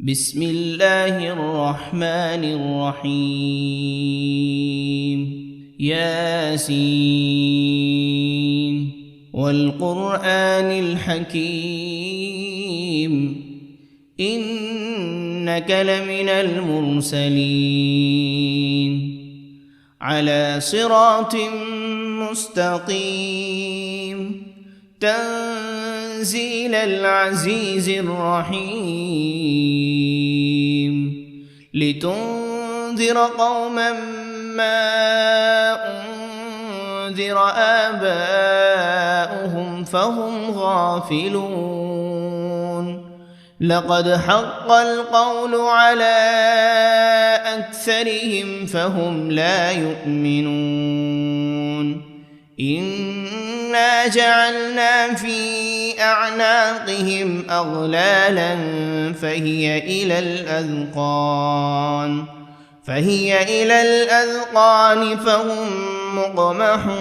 بسم الله الرحمن الرحيم ياسين والقرآن الحكيم إنك لمن المرسلين على صراط مستقيم تنزيل العزيز الرحيم لتنذر قوما ما أنذر آباؤهم فهم غافلون لقد حق القول على أكثرهم فهم لا يؤمنون إنا جعلنا في أعناقهم أغلالا فهي إلى الأذقان فهم مقمحون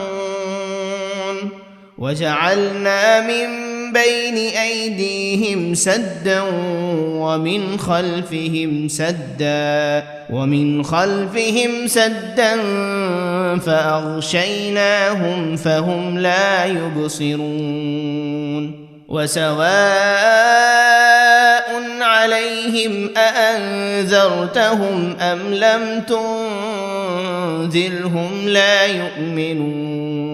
وجعلنا من بين أيديهم سدا ومن خلفهم سدا فأغشيناهم فهم لا يبصرون وسواء عليهم أأنذرتهم أم لم تنذرهم لا يؤمنون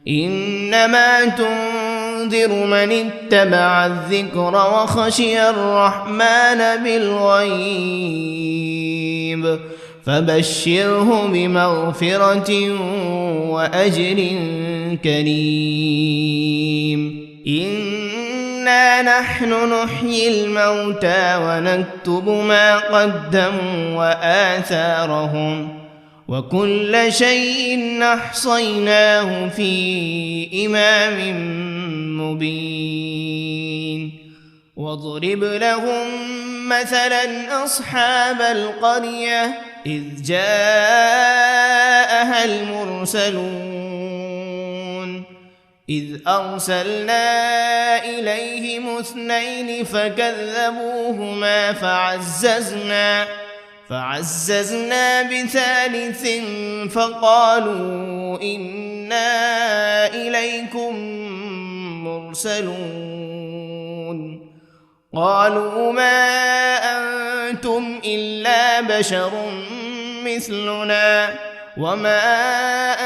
إنما تنذر من اتبع الذكر وخشي الرحمن بالغيب فبشره بمغفرة وأجر كريم إنا نحن نحيي الموتى ونكتب ما قدموا وآثارهم وكل شيء أحصيناه في إمام مبين واضرب لهم مثلا أصحاب القرية إذ جاءها المرسلون إذ أرسلنا إليهم 2 فكذبوهما فعززنا بثالث فقالوا إنا إليكم مرسلون قالوا ما أنتم إلا بشر مثلنا وما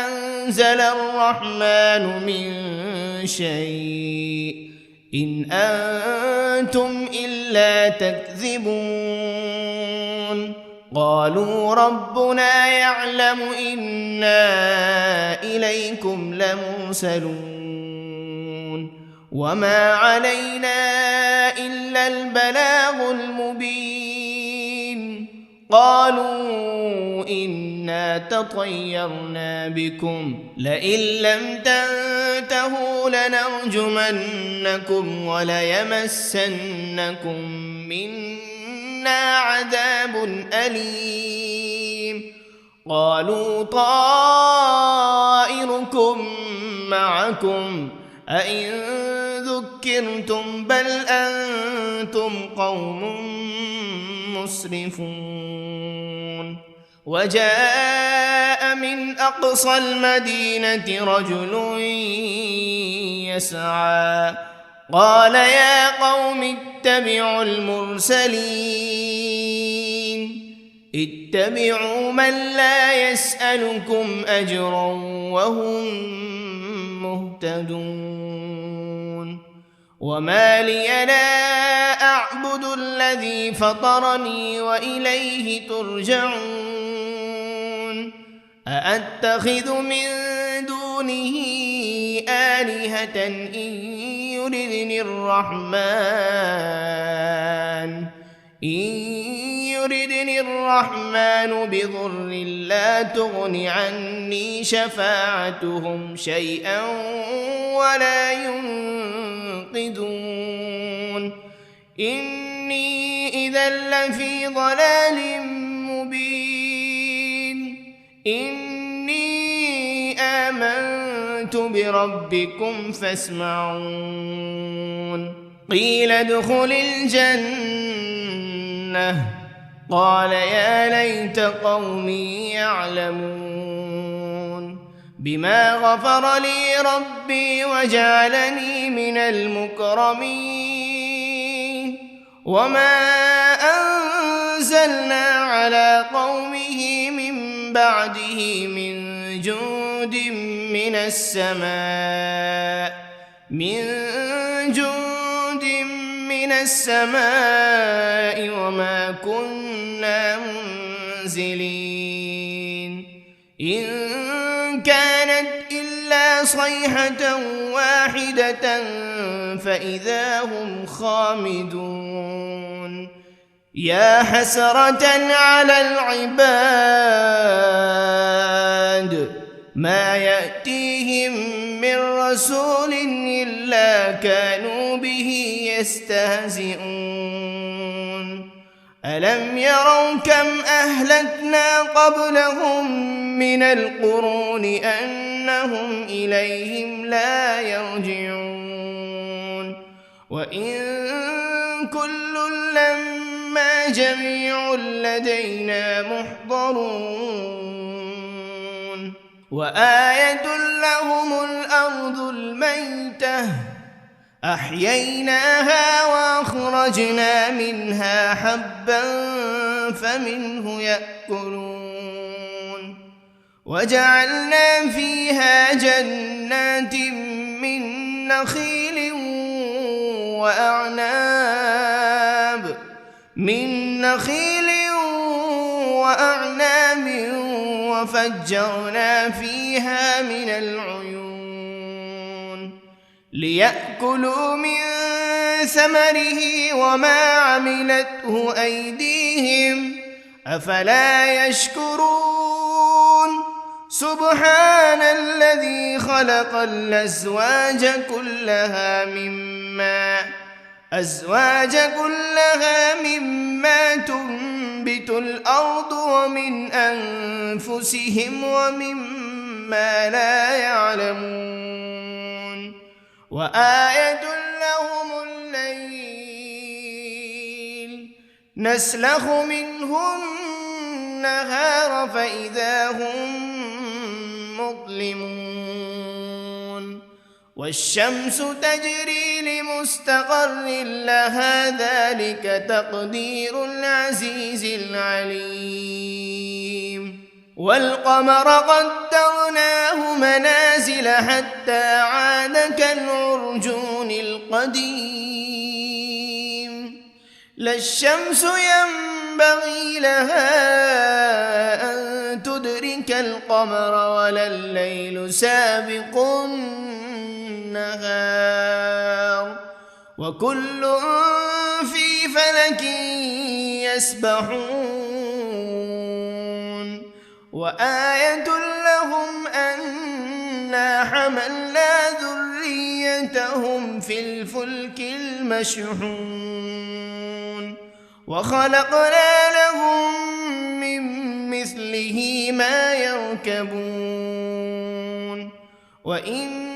أنزل الرحمن من شيء إن أنتم إلا تكذبون قالوا ربنا يعلم إنا إليكم لمرسلون وما علينا إلا البلاغ المبين قالوا إنا تطيرنا بكم لئن لم تنتهوا لنرجمنكم وليمسنكم منا عذاب أليم قالوا طائركم معكم أئن ذكرتم بل أنتم قوم مسرفون وجاء من أقصى المدينة رجل يسعى قال يا قوم اتبعوا المرسلين اتبعوا من لا يسألكم أجرا وهم مهتدون وما لي لا أعبد الذي فطرني وإليه ترجعون أأتخذ من دونه آلهة إن يردني الرحمن بضر لا تغن عني شفاعتهم شيئا ولا ينقذون إني إذا لفي ضلال مبين إني آمنت بربكم فاسمعون قيل ادخل الجنة لأغوينه قال يا ليت قومي يعلمون بما غفر لي ربي وجعلني من المكرمين وما أنزلنا على قومه من بعده من جند من السماء وما كنا منزلين إن كانت إلا صيحة واحدة فإذا هم خامدون يا حسرة على العباد ما يأتيهم من رسول إلا كانوا به يستهزئون ألم يروا كم أهلكنا قبلهم من القرون أنهم إليهم لا يرجعون وإن كل لما جميع لدينا محضرون وآية لهم الأرض الميتة أحييناها وأخرجنا منها حبا فمنه يأكلون وجعلنا فيها جنات من نخيل وأعناب وفجرنا فيها من العيون ليأكلوا من ثمره وما عملته أيديهم أفلا يشكرون سبحان الذي خلق الأزواج كلها مما تنبت الأرض ومن أنفسهم ومما لا يعلمون وآية لهم الليل نسلخ منه النهار فإذا هم مظلمون والشمس تجري لمستقر لها ذلك تقدير العزيز العليم والقمر قدرناه منازل حتى عاد كالعرجون القديم لا الشمس ينبغي لها أن تدرك القمر ولا الليل سابق النهار وكل في فلك يسبحون وآية لهم أنا حملنا ذريتهم في الفلك المشحون وخلقنا لهم من مثله ما يركبون وإن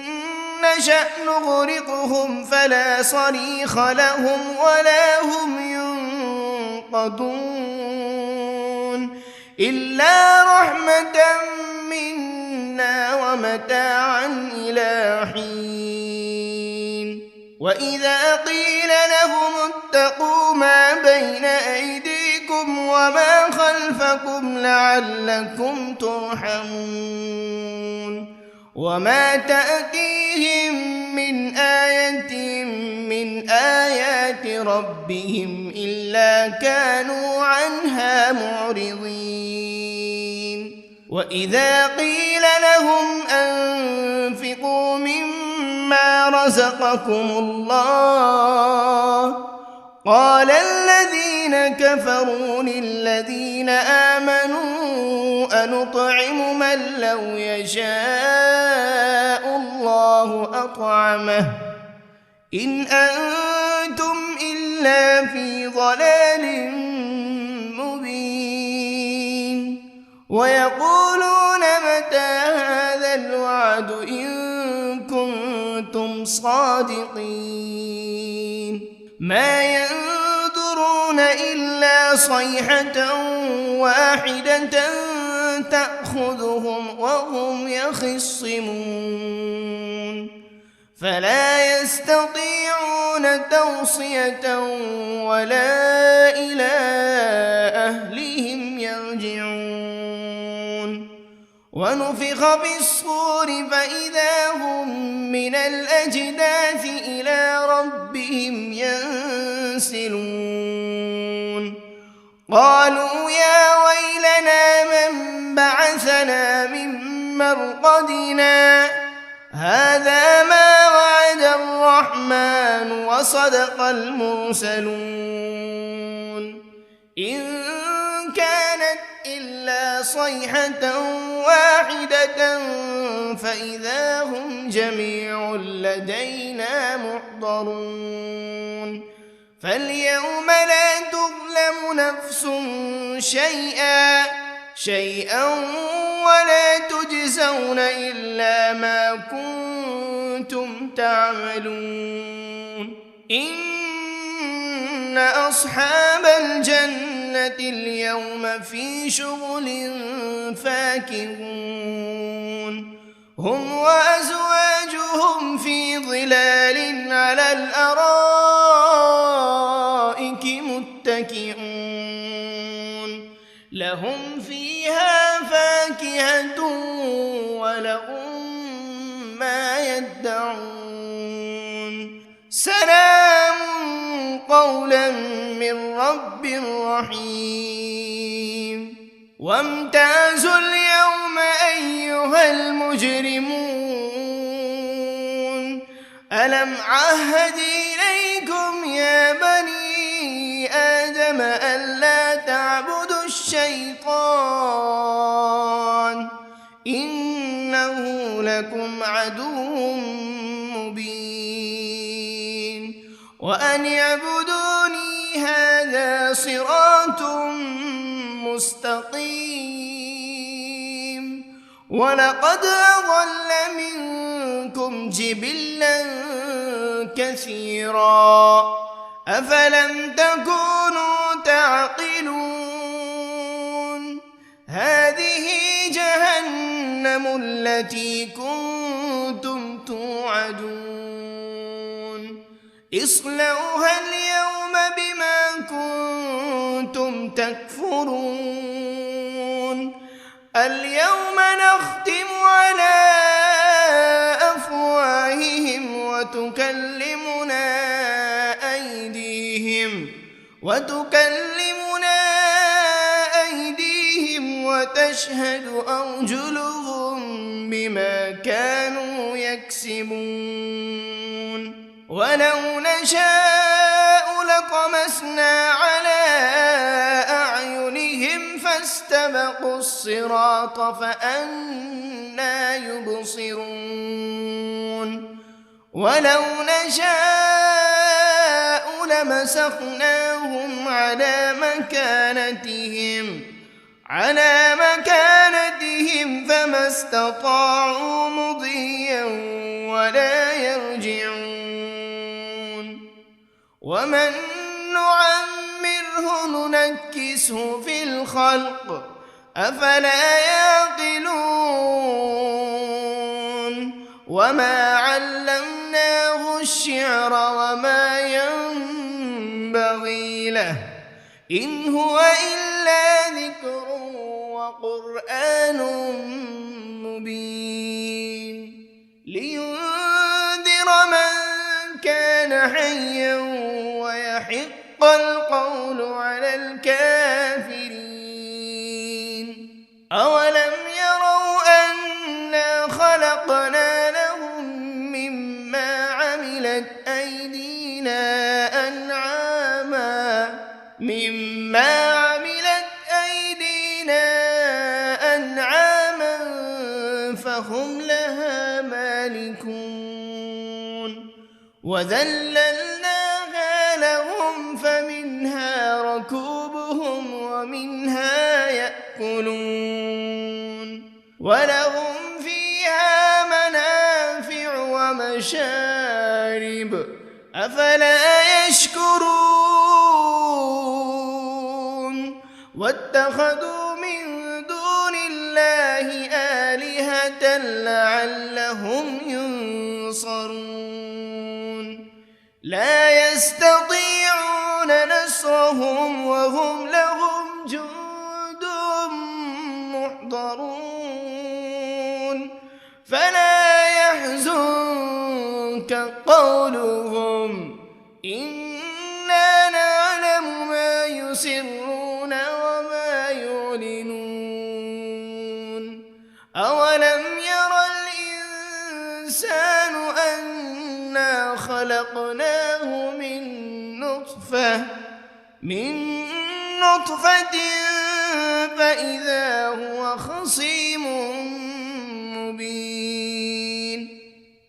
نشأ نغرقهم فلا صريخ لهم ولا هم ينقذون إلا رحمة منا ومتاعا إلى حين وإذا قيل لهم اتقوا ما بين أيديكم وما خلفكم لعلكم ترحمون وما تأتيهم من آية من آيات ربهم إلا كانوا عنها معرضين وإذا قيل لهم أنفقوا مما رزقكم الله قال الذين كفروا للذين آمنوا أنطعم من لو يشاء الله أطعمه إن أنتم إلا في ضلال مبين ويقولون متى هذا الوعد إن كنتم صادقين ما ينظرون إلا صيحة واحدة تأخذهم وهم يخصمون فلا يستطيعون توصية ولا إلى أهلهم يرجعون ونفخ في الصور فإذا هم من الأجداث إلى ربهم ينسلون قالوا يا ويلنا من بعثنا من مرقدنا هذا ما وعد الرحمن وصدق المرسلون إن كانت إلا صيحة واحدة فإذا هم جميع لدينا محضرون فاليوم لا تظلم نفس شيئا ولا تجزون إلا ما كنتم تعملون إن أصحاب الجنة اليوم في شغل فاكهون هم وأزواجهم في ظلال على الأرائك متكئون لهم فيها فاكهة ولهم ما يدعون سلام قولا من رب رحيم وامتازوا اليوم أيها المجرمون ألم عهد إليكم يا بني آدم ألا تعبدوا الشيطان إنه لكم عدو مبين وأن اعبدوني هذا صراط مستقيم ولقد أضل منكم جبلا كثيرا أفلم تكونوا تعقلون هذه جهنم التي كنتم توعدون اصلوها اليوم بما كنتم تكفرون اليوم نختم على أفواههم وتكلمنا أيديهم وتشهد أرجلهم بما كانوا يكسبون ولو نشاء لطمسنا على أعينهم فاستبقوا الصراط فأنى يبصرون ولو نشاء لمسخناهم على مكانتهم فما استطاعوا مضيا ولا يرجعون ومن نعمره ننكسه في الخلق أفلا يعقلون وما علمناه الشعر وما ينبغي له إن هو إلا ذكر وقرآن مبين لينذر من كان حيا ويحق القول على الكافرين أولم يروا أنا خلقنا لهم مما عملت أيدينا أنعاما فهم لها مالكون وذللناها لهم فمنها ركوبهم ومنها يأكلون ولهم فيها منافع ومشارب أفلا يشكرون واتخذوا من دون الله آلهة لعلهم ينصرون لا يستطيعون نصرهم وهم لهم جند محضرون فلا يحزنك قولهم إنا نعلم ما يسرون وما يعلنون أولم ير الإنسان أنا خلقناه من نطفة فإذا هو خصيم مبين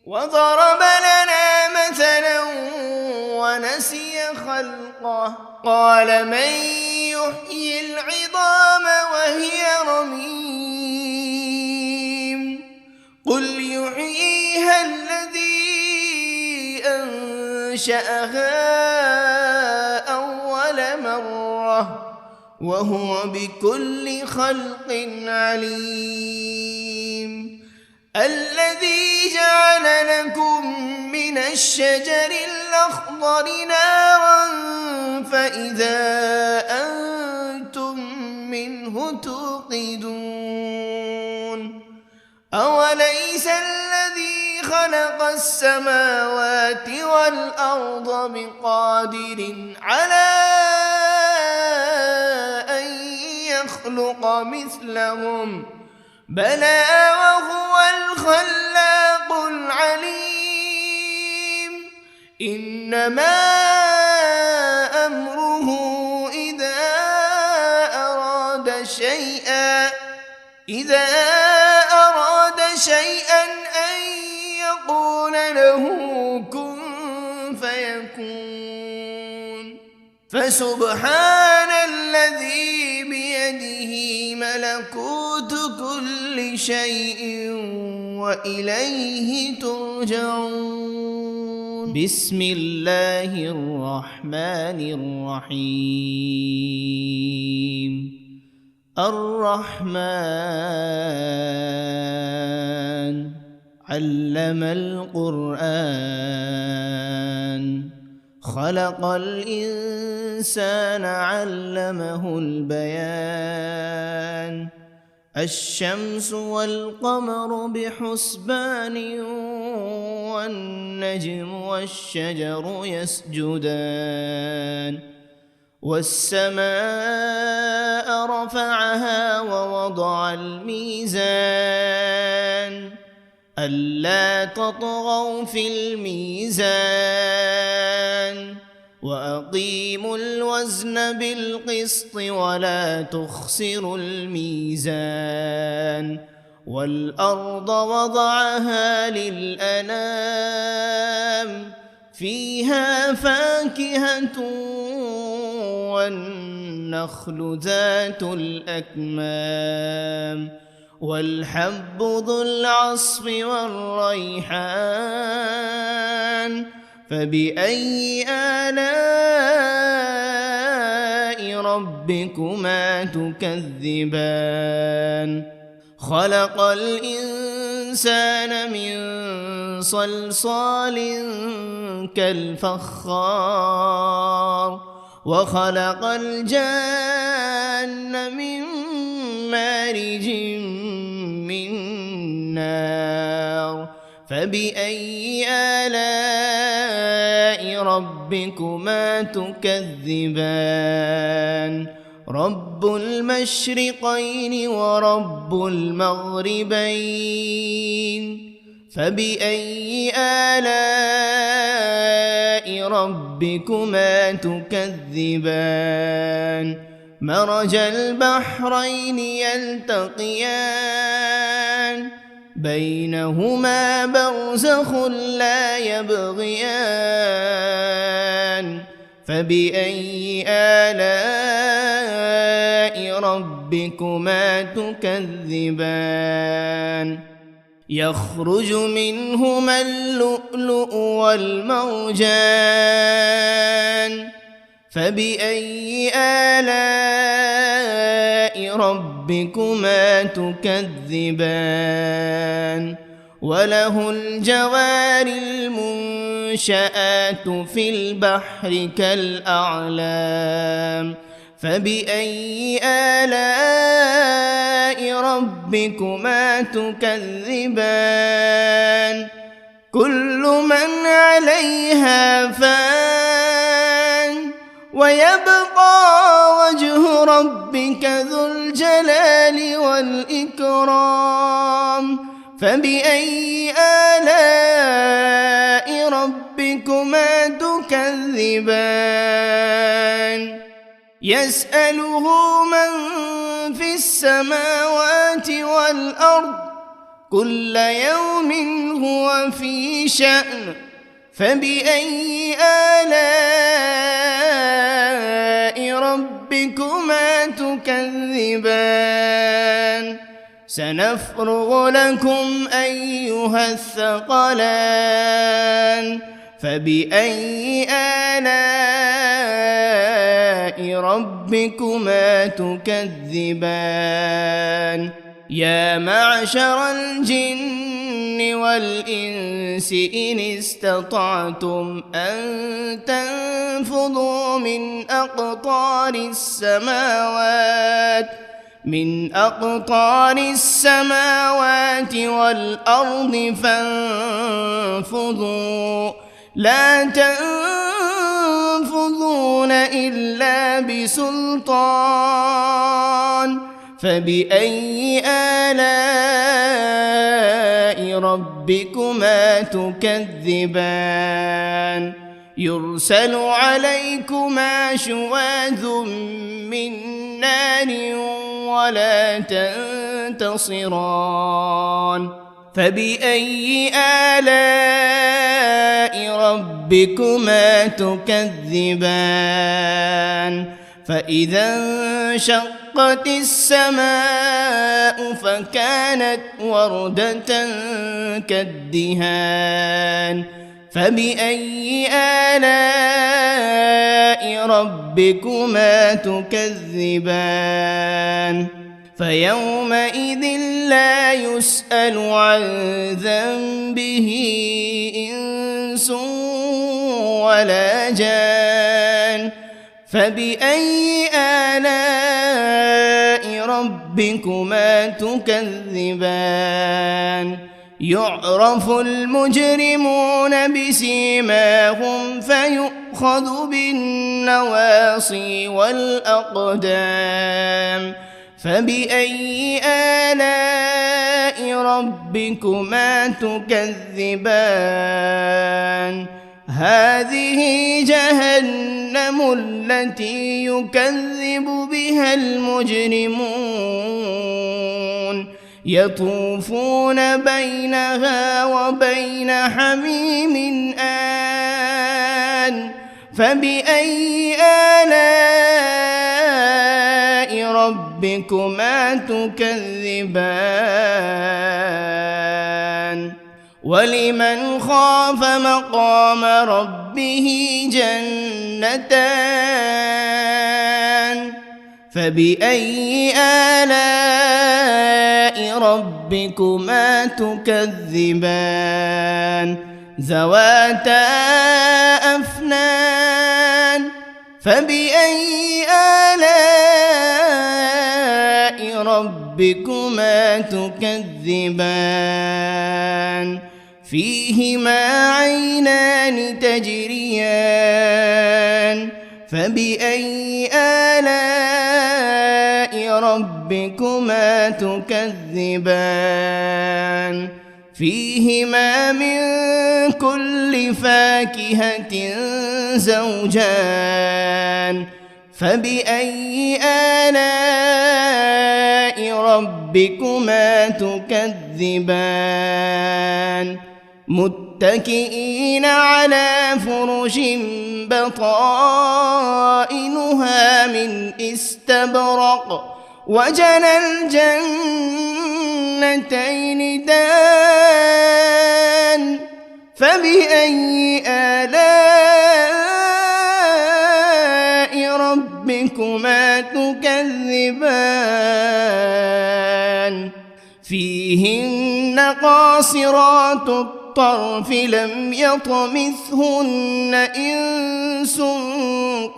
وضرب لنا مثلا ونسي خلقه قال من يحيي العظام وهي رميم قل يحييها الذي أنشأها أول مرة وهو بكل خلق عليم الذي جعل لكم من الشجر الأخضر نارا فإذا أنتم منه توقدون أوليس الذي خلق السماوات والأرض بقادر على أن يخلق مثلهم بلى وهو الخلاق العليم إنما أمره إذا أراد شيئا أن يقول له كن فيكون فسبحان الذي بيده ملكوت كل شيء وإليه ترجعون بسم الله الرحمن الرحيم الرحمن علم القرآن خلق الإنسان علمه البيان الشمس والقمر بحسبان والنجم والشجر يسجدان والسماء رفعها ووضع الميزان ألا تطغوا في الميزان وأقيموا الوزن بالقسط ولا تخسروا الميزان والأرض وضعها للأنام فيها فاكهة والنخل ذات الأكمام والحب ذو العصف والريحان فبأي آلاء ربكما تكذبان خلق الإنسان من صلصال كالفخار وخلق الجان من مارج من نار فبأي آلاء ربكما تكذبان رب المشرقين ورب المغربين فبأي آلاء ربكما تكذبان مرج البحرين يلتقيان بينهما برزخ لا يبغيان فبأي آلاء ربكما تكذبان يخرج منهما اللؤلؤ والمرجان فبأي آلاء ربكما تكذبان وله الجوار المنشآت في البحر كالأعلام فبأي آلاء ربكما تكذبان كل من عليها فان ويبقى وجه ربك ذو الجلال والإكرام فبأي آلاء ربكما تكذبان يسأله من في السماوات والأرض كل يوم هو في شأن فبأي آلاء ربكما تكذبان سنفرغ لكم أيها الثقلان فبأي آلاء ربكما تكذبان يا معشر الجن والإنس إن استطعتم أن تنفذوا من أقطار السماوات والأرض فانفذوا لا تنفذون إلا بسلطان فبأي آلاء ربكما تكذبان يرسل عليكما شواذ من نار ولا تنتصران فبأي آلاء ربكما تكذبان فإذا انشقت السماء فكانت وردة كالدهان فبأي آلاء ربكما تكذبان فيومئذ لا يسأل عن ذنبه إنس ولا جان فبأي آلاء ربكما تكذبان يعرف المجرمون بسيماهم فيؤخذ بالنواصي والأقدام فبأي آلاء ربكما تكذبان هذه جهنم التي يكذب بها المجرمون يطوفون بينها وبين حميم آن فبأي آلاء ربكما تكذبان ولمن خاف مقام ربه جنتان فبأي آلاء ربكما تكذبان ذواتا أفنان فبأي آلاء ربكما تكذبان فيهما عينان تجريان فبأي آلاء ربكما تكذبان فيهما من كل فاكهة زوجان فبأي آلاء ربكما تكذبان متكئين على فرش بطائنها من استبرق وجنى الجنتين دان فبأي آلاء تكذبان فيهن قاصرات الطرف لم يطمثهن إنس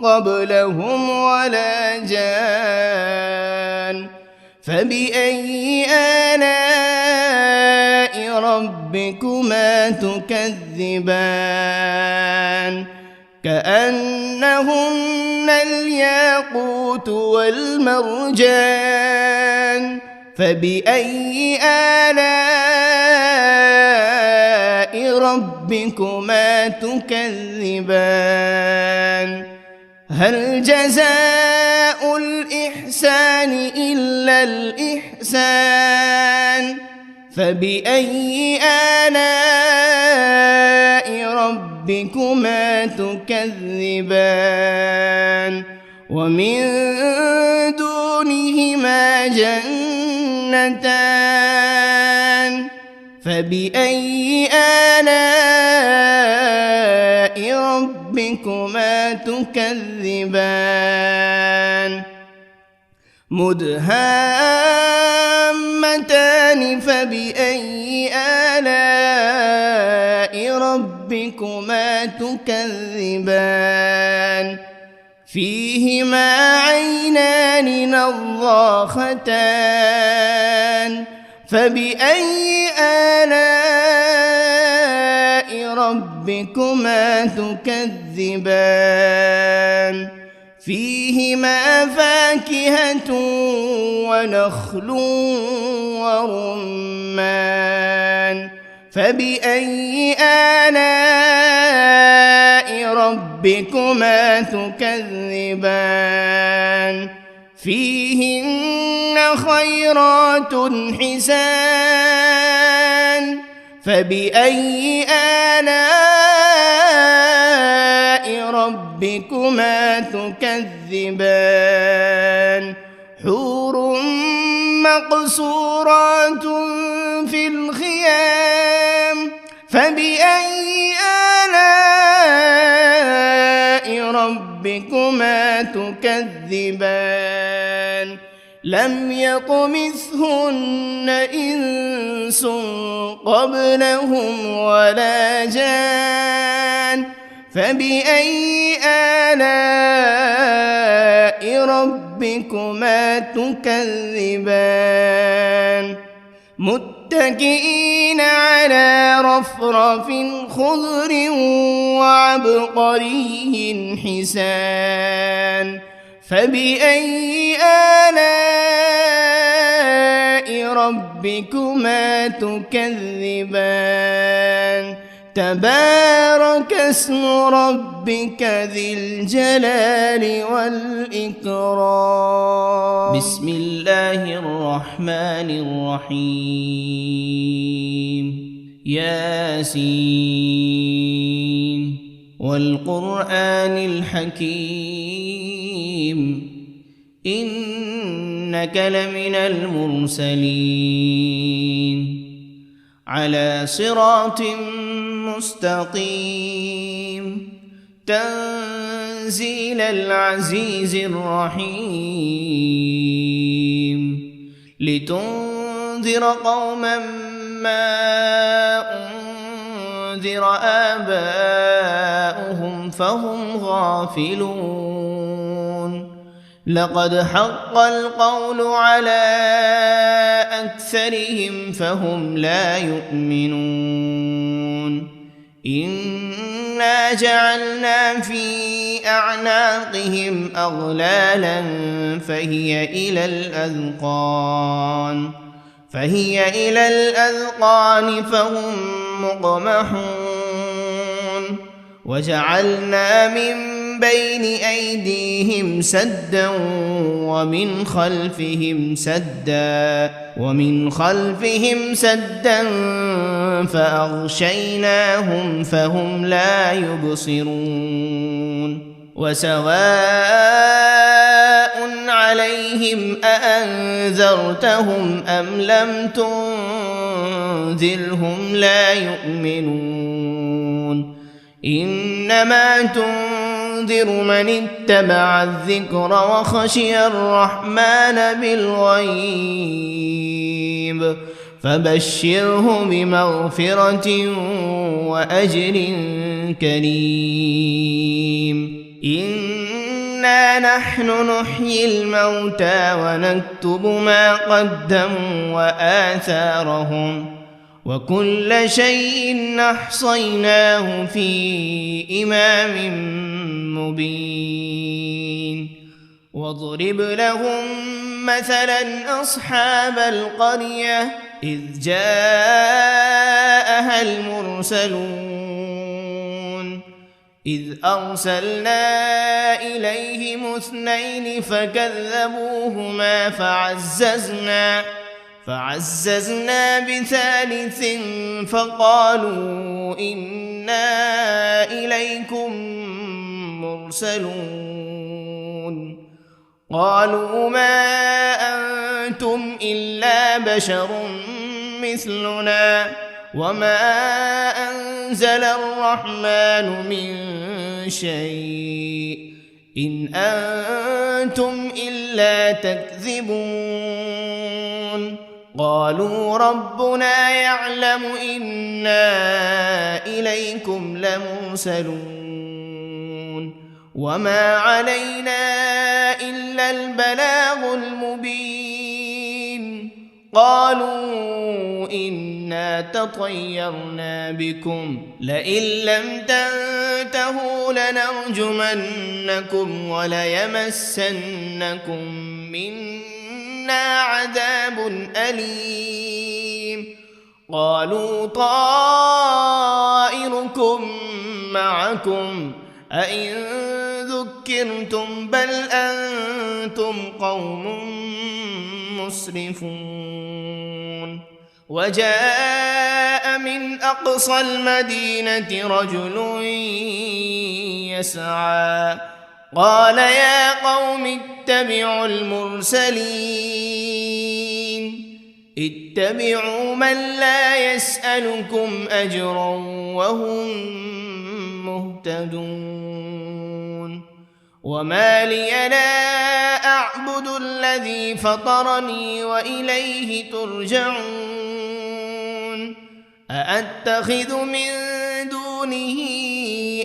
قبلهم ولا جان فبأي آلاء ربكما تكذبان كأنهن الياقوت والمرجان فبأي آلاء ربكما تكذبان هل جزاء الإحسان إلا الإحسان فبأي آلاء ربكما تكذبان ومن دونهما جنتان فبأي آلاء ربكما تكذبان مدهامتان فبأي آلاء ربكما تكذبان فيهما عينان نضاختان فبأي آلاء ربكما تكذبان فيهما فاكهة ونخل ورمان فبأي آلاء ربكما تكذبان فيهن خيرات حسان فبأي آلاء ربكما تكذبان حور مقصورات في الخيام فبأي آلاء ربكما تكذبان لم يطمثهن إنس قبلهم ولا جان فبأي آلاء ربكما تكذبان متكئين على رفرف خضر وعبقري حسان فبأي آلاء ربكما تكذبان تبارك اسم ربك ذي الجلال والإكرام بسم الله الرحمن الرحيم ياسين والقرآن الحكيم إنك لمن المرسلين على صراط مستقيم تنزيل العزيز الرحيم لتنذر قوما ما أنذر آباؤهم فهم غافلون لقد حق القول على أكثرهم فهم لا يؤمنون إنا جعلنا في أعناقهم أغلالا فهي إلى الأذقان فهم مقمحون وجعلنا من بين أيديهم سدا ومن خلفهم سدا فأغشيناهم فهم لا يبصرون وسواء عليهم أأنذرتهم أم لم تنذرهم لا يؤمنون إنما تنذر تنذر من اتبع الذكر وخشي الرحمن بالغيب فبشره بمغفرة وأجر كريم إنا نحن نحيي الموتى ونكتب ما قدموا وآثارهم وكل شيء أحصيناه في إمام مبين واضرب لهم مثلا أصحاب القرية إذ جاءها المرسلون إذ أرسلنا إليهم 2 فكذبوهما فعززنا بثالث فقالوا إنا إليكم مرسلون قالوا ما أنتم إلا بشر مثلنا وما أنزل الرحمن من شيء إن أنتم إلا تكذبون قالوا ربنا يعلم إنا إليكم لمرسلون وما علينا إلا البلاغ المبين قالوا إنا تطيرنا بكم لئن لم تنتهوا لنرجمنكم وليمسنكم منا عذاب أليم قالوا طائركم معكم أئن ذكرتم بل أنتم قوم مسرفون وجاء من أقصى المدينة رجل يسعى قال يا قوم اتبعوا المرسلين اتبعوا من لا يسألكم أجرا وهم مهتدون وما لي لا أعبد الذي فطرني وإليه ترجعون أأتخذ من دونه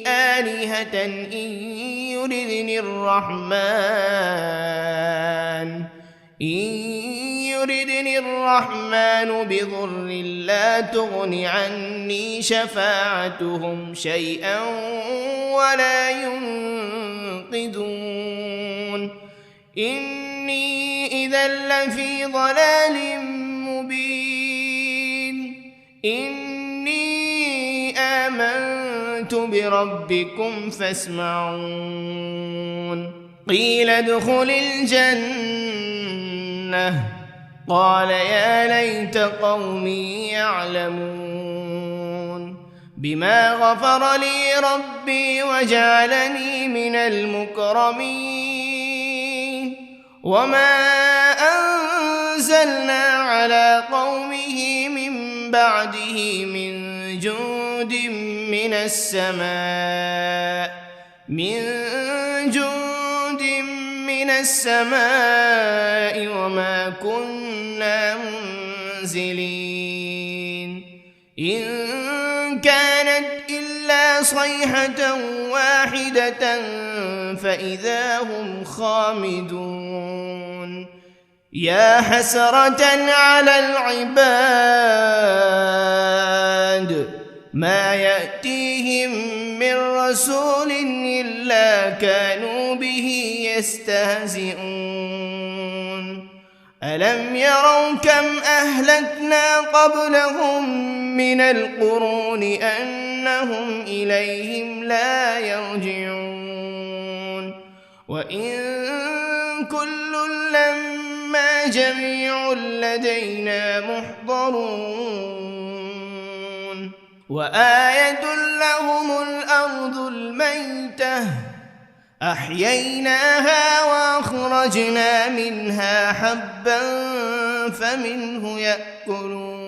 آلهة إن يردني الرحمن بضر لا تغن عني شفاعتهم شيئا ولا ينقذون إني إذا لفي ضلال مبين إني آمنت بربكم فاسمعون قيل ادخل الجنة قال يا ليت قومي يعلمون بما غفر لي ربي وجعلني من المكرمين وما أنزلنا على قومه من بعده من جند من السماء وما كنا منزلين إن كانت إلا صيحة واحدة فإذا هم خامدون يا حسرة على العباد ما يأتيهم من رسول إلا كانوا به يستهزئون ألم يروا كم أهلكنا قبلهم من القرون أنهم إليهم لا يرجعون وإن كل لما جميع لدينا محضرون وآية لهم الأرض الميتة أحييناها وأخرجنا منها حبا فمنه يأكلون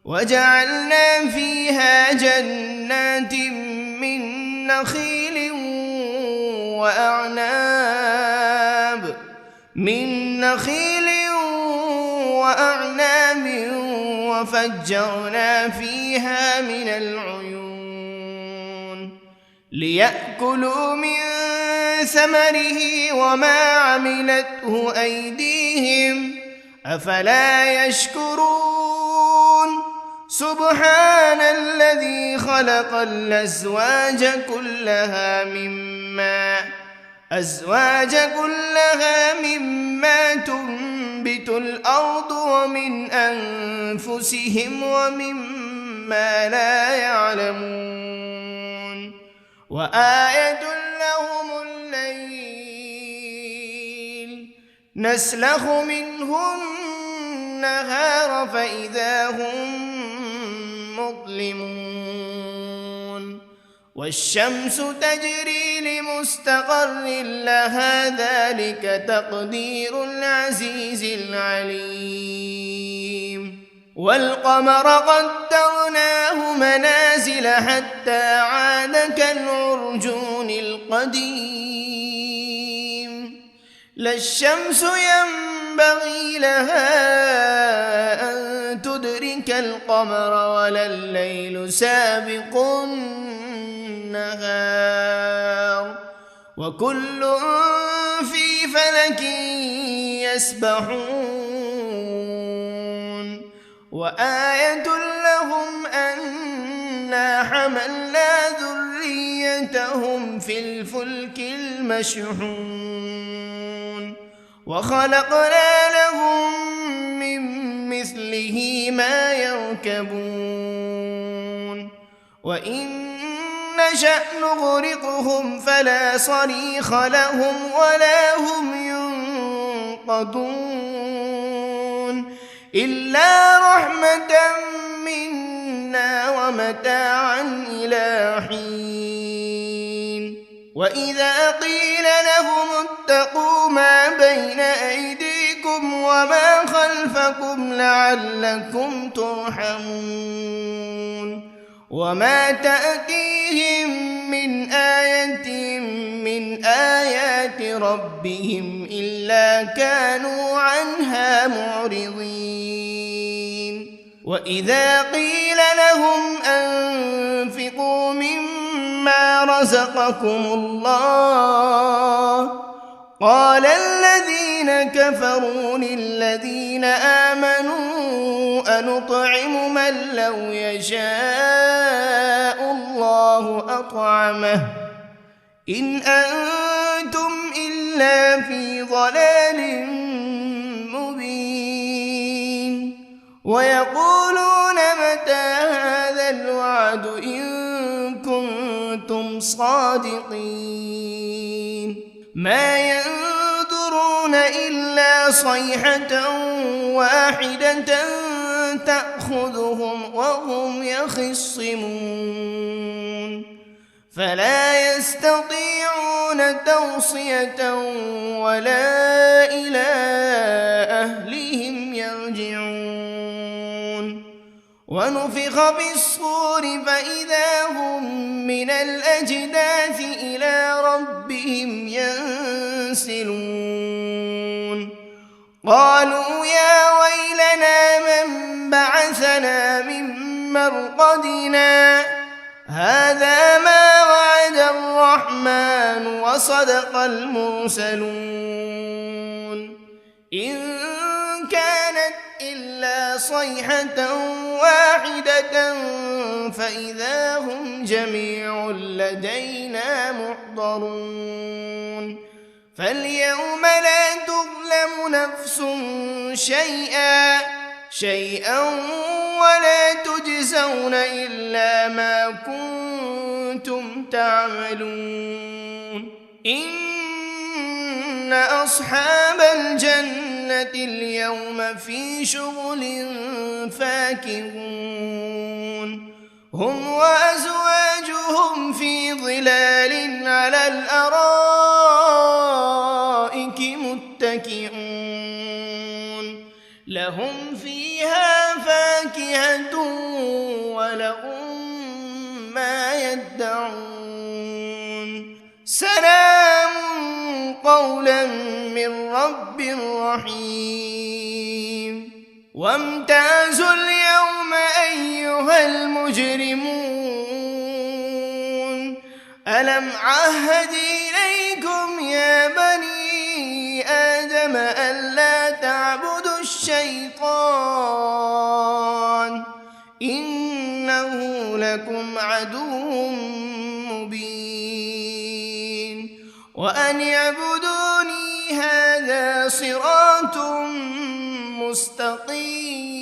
وجعلنا فيها جنات من نخيل وأعناب من نخيل وأعناب وفجرنا فيها من العيون ليأكلوا من ثمره وما عملته أيديهم أفلا يشكرون سبحان الذي خلق الأزواج كلها مما تنبت الأرض ومن أنفسهم ومما لا يعلمون وآية لهم الليل نسلخ منه النهار فإذا هم مظلمون والشمس تجري لمستقر لها ذلك تقدير العزيز العليم والقمر قدرناه منازل حتى عاد كالعرجون القديم لا الشمس ينبغي لها أن تدرك القمر ولا الليل سابق النهار وكل في فلك يسبحون وآية لهم أنا حملنا ذريتهم في الفلك المشحون وخلقنا لهم من مثله ما يركبون وإن نشأ نغرقهم فلا صريخ لهم ولا هم ينقذون إلا رحمة منا ومتاعا إلى حين وإذا قيل لهم اتقوا ما بين أيديكم وما خلفكم لعلكم ترحمون وما تأتيهم من آية من آيات ربهم إلا كانوا عنها معرضين وإذا قيل لهم أنفقوا مما رزقكم الله قال الذين كفروا للذين آمنوا أنطعم من لو يشاء الله أطعمه إن أنتم إلا في ضلال مبين ويقولون متى هذا الوعد إن كنتم صادقين ما ينظرون إلا صيحة واحدة تأخذهم وهم يخصمون فلا يستطيعون توصية ولا إلى أهلهم يرجعون ونفخ بالصور فإذا هم من الأجداث إلى ربهم ينسلون قالوا يا ويلنا من بعثنا من مرقدنا هذا ما وعد الرحمن وصدق المرسلون إن كانت إلا صيحة واحدة فإذا هم جميع لدينا محضرون فاليوم لا تظلم نفس شيئا ولا تجزون إلا ما كنتم تعملون إن أصحاب الجنة اليوم في شغل فاكهون هم وأزواجهم في ظلال على الأرائك متكئون لهم فيها فاكهة ولهم ما يدعون سلام قولا من رب رحيم وامتازوا اليوم أيها المجرمون ألم عهد إليكم يا بني آدم ألا تعبدوا الشيطان إنه لكم عدو مبين وأن اعبدوني هذا صراط مستقيم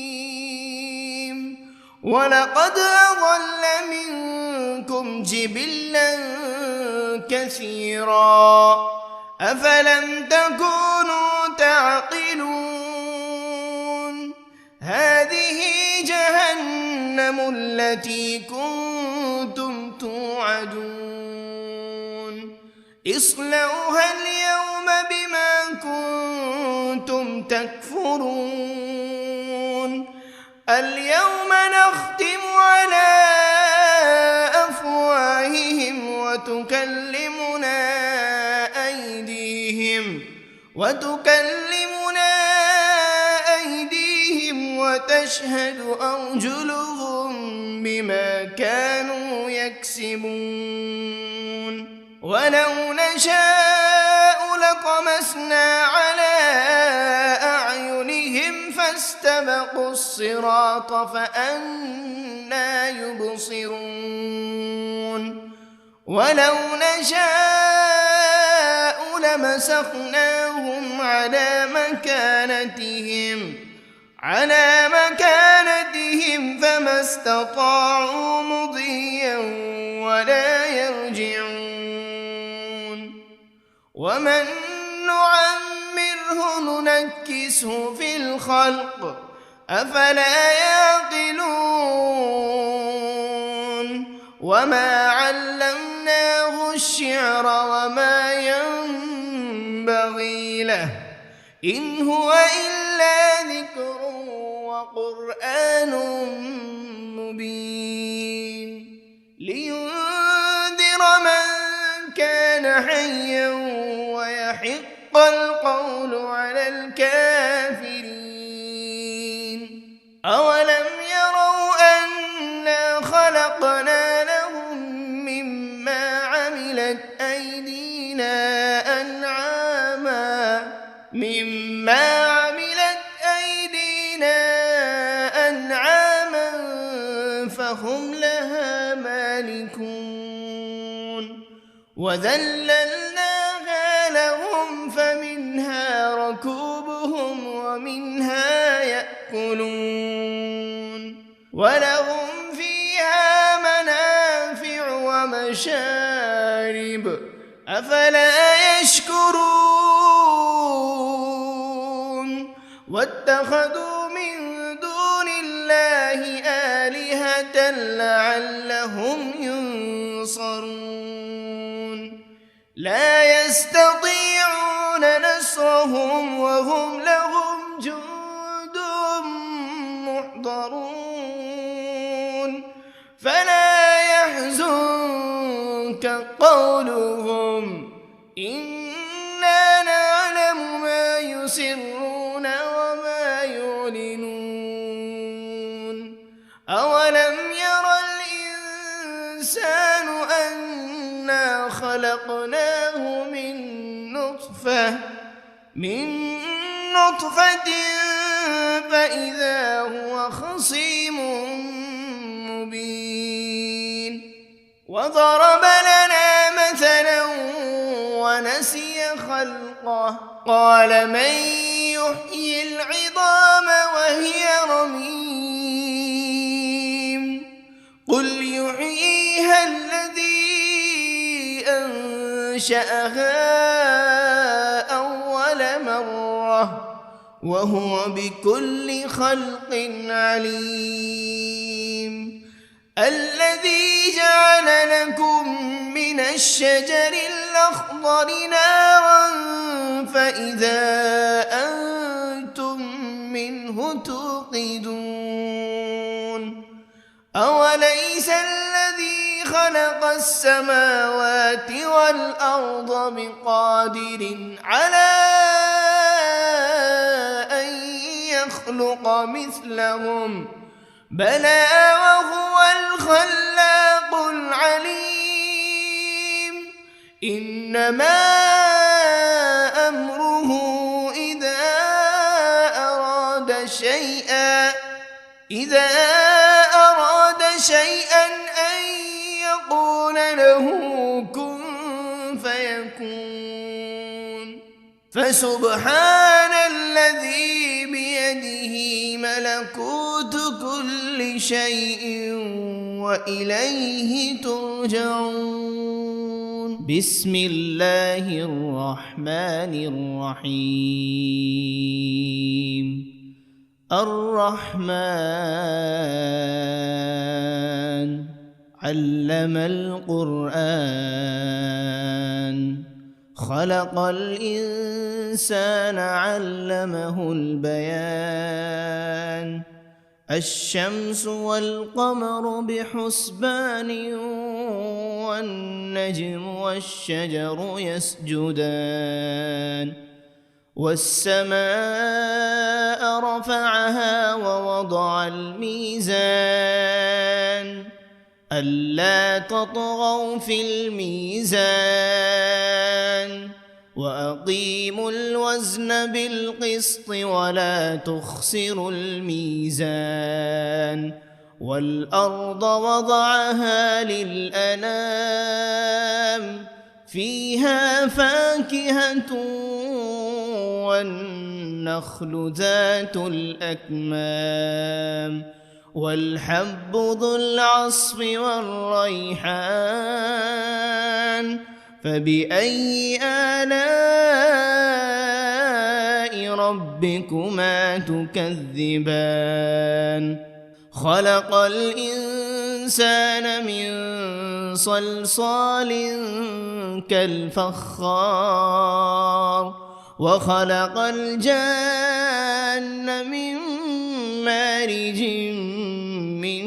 ولقد أضل منكم جبلا كثيرا أفلم تكونوا تعقلون هذه جهنم التي كنتم توعدون اصلوها اليوم بما كنتم تكفرون اليوم نختم على أفواههم وتكلمنا أيديهم وتشهد أرجلهم بما كانوا يكسبون ولو نشاء لطمسنا على أعينهم فاستبقوا الصراط فأنى يبصرون ولو نشاء لمسخناهم على مكانتهم فما استطاعوا مضيا ولا يرجعون ومن نعمره ننكسه في الخلق أفلا يعقلون وما علمناه الشعر وما ينبغي له إن هو إلا ذكر وقرآن مبين لينذر من كان حيا ويحق القول على الكافرين أولم يروا أنا خلقنا لهم مما عملت أيدينا أنعاما فهم لها مالكون وذللناها لهم فمنها ركوبهم ومنها يأكلون ولهم فيها منافع ومشارب أفلا يشكرون واتخذوا من دون الله آلهة لعلهم ينصرون لا يستطيعون نصرهم وهم لهم جند محضرون فلا يحزنك قولهم إنا نعلم ما يسرون وما يعلنون أولم ير الإنسان أنا خلقناه من نطفة فإذا هو خصيم مبين وضرب لنا مثلا ونسي خلقه قال من يحيي العظام وهي رميم قل يحييها الذي أنشأها أول مرة وهو بكل خلق عليم الذي جعل لكم من الشجر الأخضر نارا فإذا أنتم منه توقدون أوليس الذي خلق السماوات والأرض بقادر على أن يخلق مثلهم بلى وهو الخلاق العليم إنما أمره إذا أراد شيئا أن يقول له كن فيكون فسبحان الذي بيده ملكوت كل شيء وإليه ترجعون بسم الله الرحمن الرحيم الرحمن علم القرآن خلق الإنسان علمه البيان الشمس والقمر بحسبان والنجم والشجر يسجدان والسماء رفعها ووضع الميزان ألا تطغوا في الميزان وأقيموا الوزن بالقسط ولا تخسروا الميزان والأرض وضعها للأنام فيها فاكهة والنخل ذات الأكمام والحب ذو العصف والريحان فبأي آلاء ربكما تكذبان خلق الإنسان من صلصال كالفخار وخلق الجان من مارج من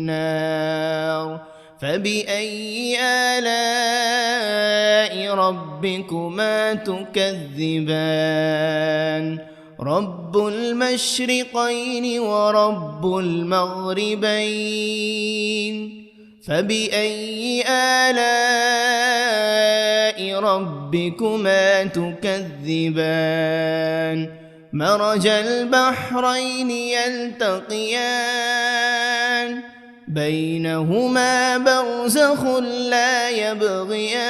نار فبأي آلاء ربكما تكذبان رب المشرقين ورب المغربين فبأي آلاء ربكما تكذبان مرج البحرين يلتقيان بينهما برزخ لا يبغيان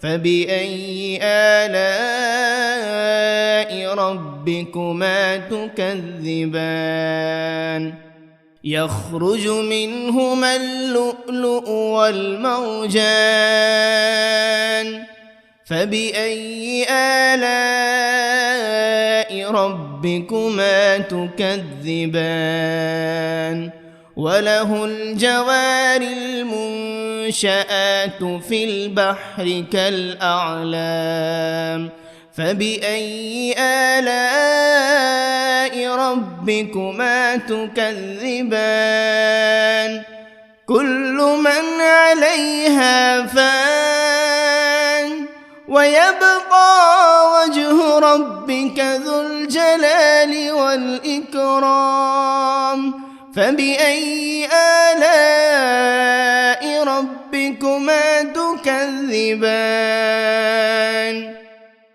فبأي آلاء ربكما تكذبان يخرج منهما اللؤلؤ والمرجان فبأي آلاء ربكما تكذبان وله الجوار المنشآت في البحر كالأعلام فبأي آلاء ربكما تكذبان كل من عليها فان ويبقى وجه ربك ذو الجلال والإكرام فبأي آلاء ربكما تكذبان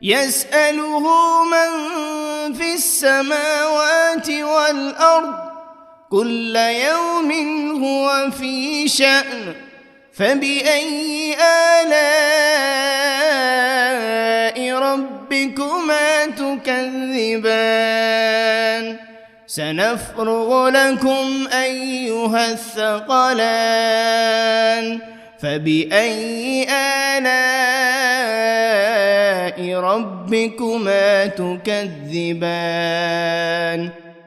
يسأله من في السماوات والأرض كل يوم هو في شأن فبأي آلاء ربكما تكذبان سنفرغ لكم أيها الثقلان فبأي آلاء ربكما تكذبان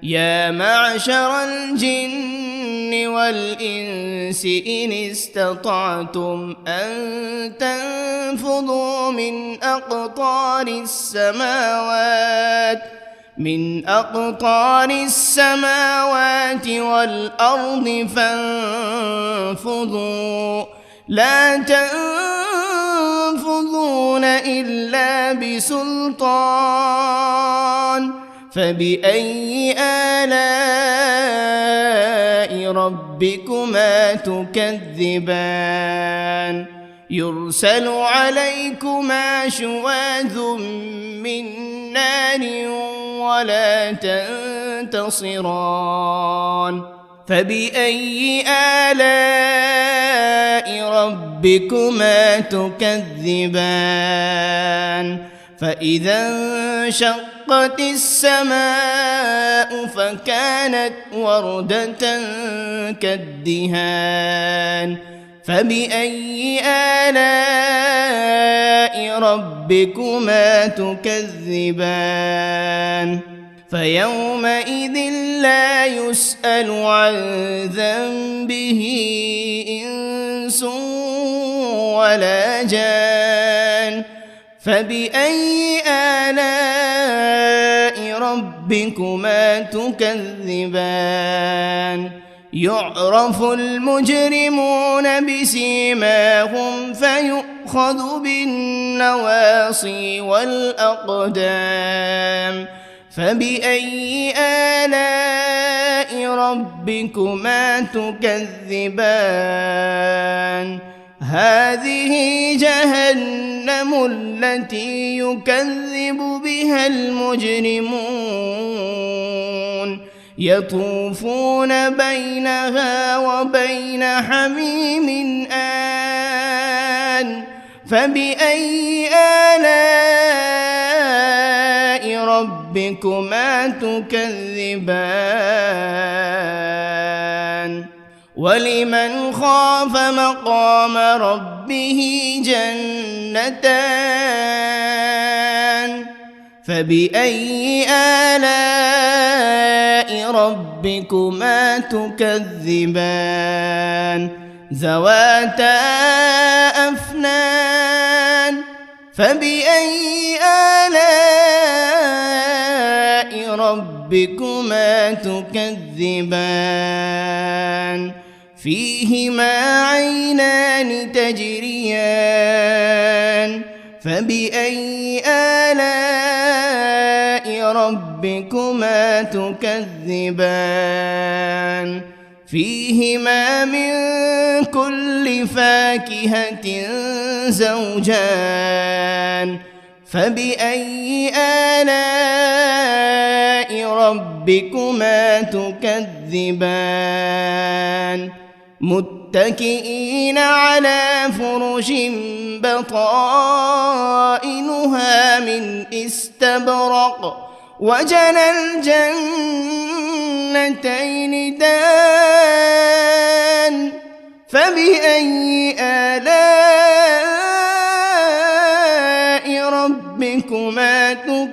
يا معشر الجن والإنس إن استطعتم أن تنفذوا من أقطار السماوات من أقطار السماوات والأرض فانفضوا لا تنفذون إلا بسلطان فبأي آلاء ربكما تكذبان يرسل عليكما شواذ من نار ولا تنتصران فبأي آلاء ربكما تكذبان فإذا انشقت السماء فكانت وردة كالدهان فبأي آلاء ربكما تكذبان فيومئذ لا يسأل عن ذنبه إنس ولا جان فبأي آلاء ربكما تكذبان يعرف المجرمون بسيماهم فيؤخذ بالنواصي والأقدام فبأي آلاء ربكما تكذبان هذه جهنم التي يكذب بها المجرمون يطوفون بينها وبين حميم آن فبأي آلاء ربكما تكذبان ولمن خاف مقام ربه جنتان فبأي آلاء ربكما تكذبان ذواتا أفنان فبأي آلاء ربكما تكذبان فيهما عينان تجريان فبأي آلاء ربكما تكذبان فيهما من كل فاكهة زوجان فبأي آلاء ربكما تكذبان متكئين على فرش بطائنها من استبرق وجنى الجنتين دان فبأي آلاء ربكما تكذبان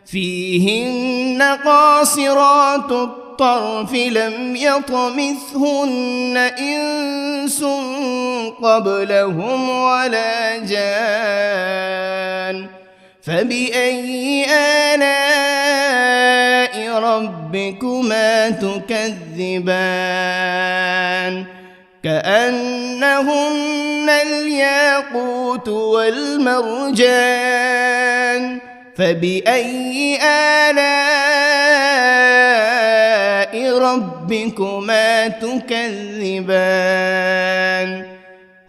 فيهن قاصرات الطرف لم يطمثهن إنس قبلهم ولا جان فبأي آلاء ربكما تكذبان كأنهن الياقوت والمرجان فبأي آلاء ربكما تكذبان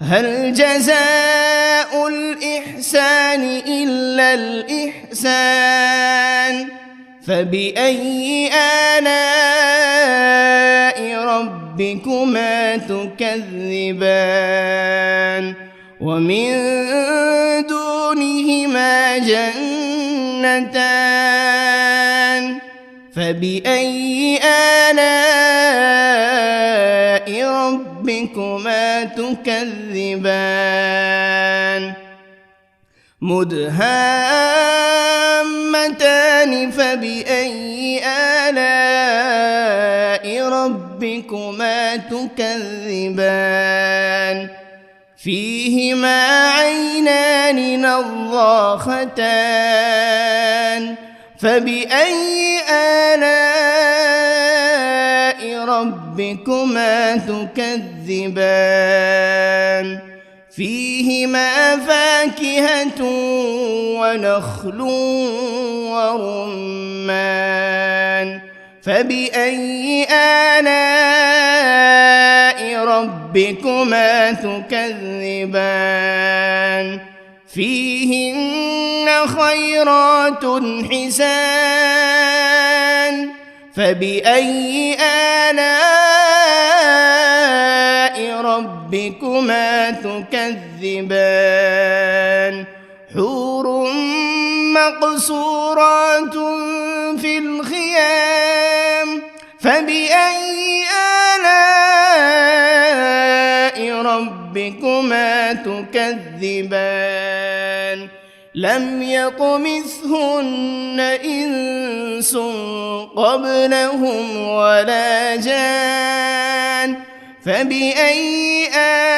هل جزاء الإحسان إلا الإحسان فبأي آلاء ربكما تكذبان ومن دونهما جنتان فبأي آلاء ربكما تكذبان مدهامتان فبأي آلاء ربكما تكذبان فيهما عينان نضاختان فبأي آلاء ربكما تكذبان فيهما فاكهة ونخل ورمان فبأي آلاء ربكما تكذبان فيهن خيرات حسان فبأي آلاء ربكما تكذبان حور مقصورات في الخيام فبأي آلاء ربكما تكذبان لم يطمثهن إنس قبلهم ولا جان فبأي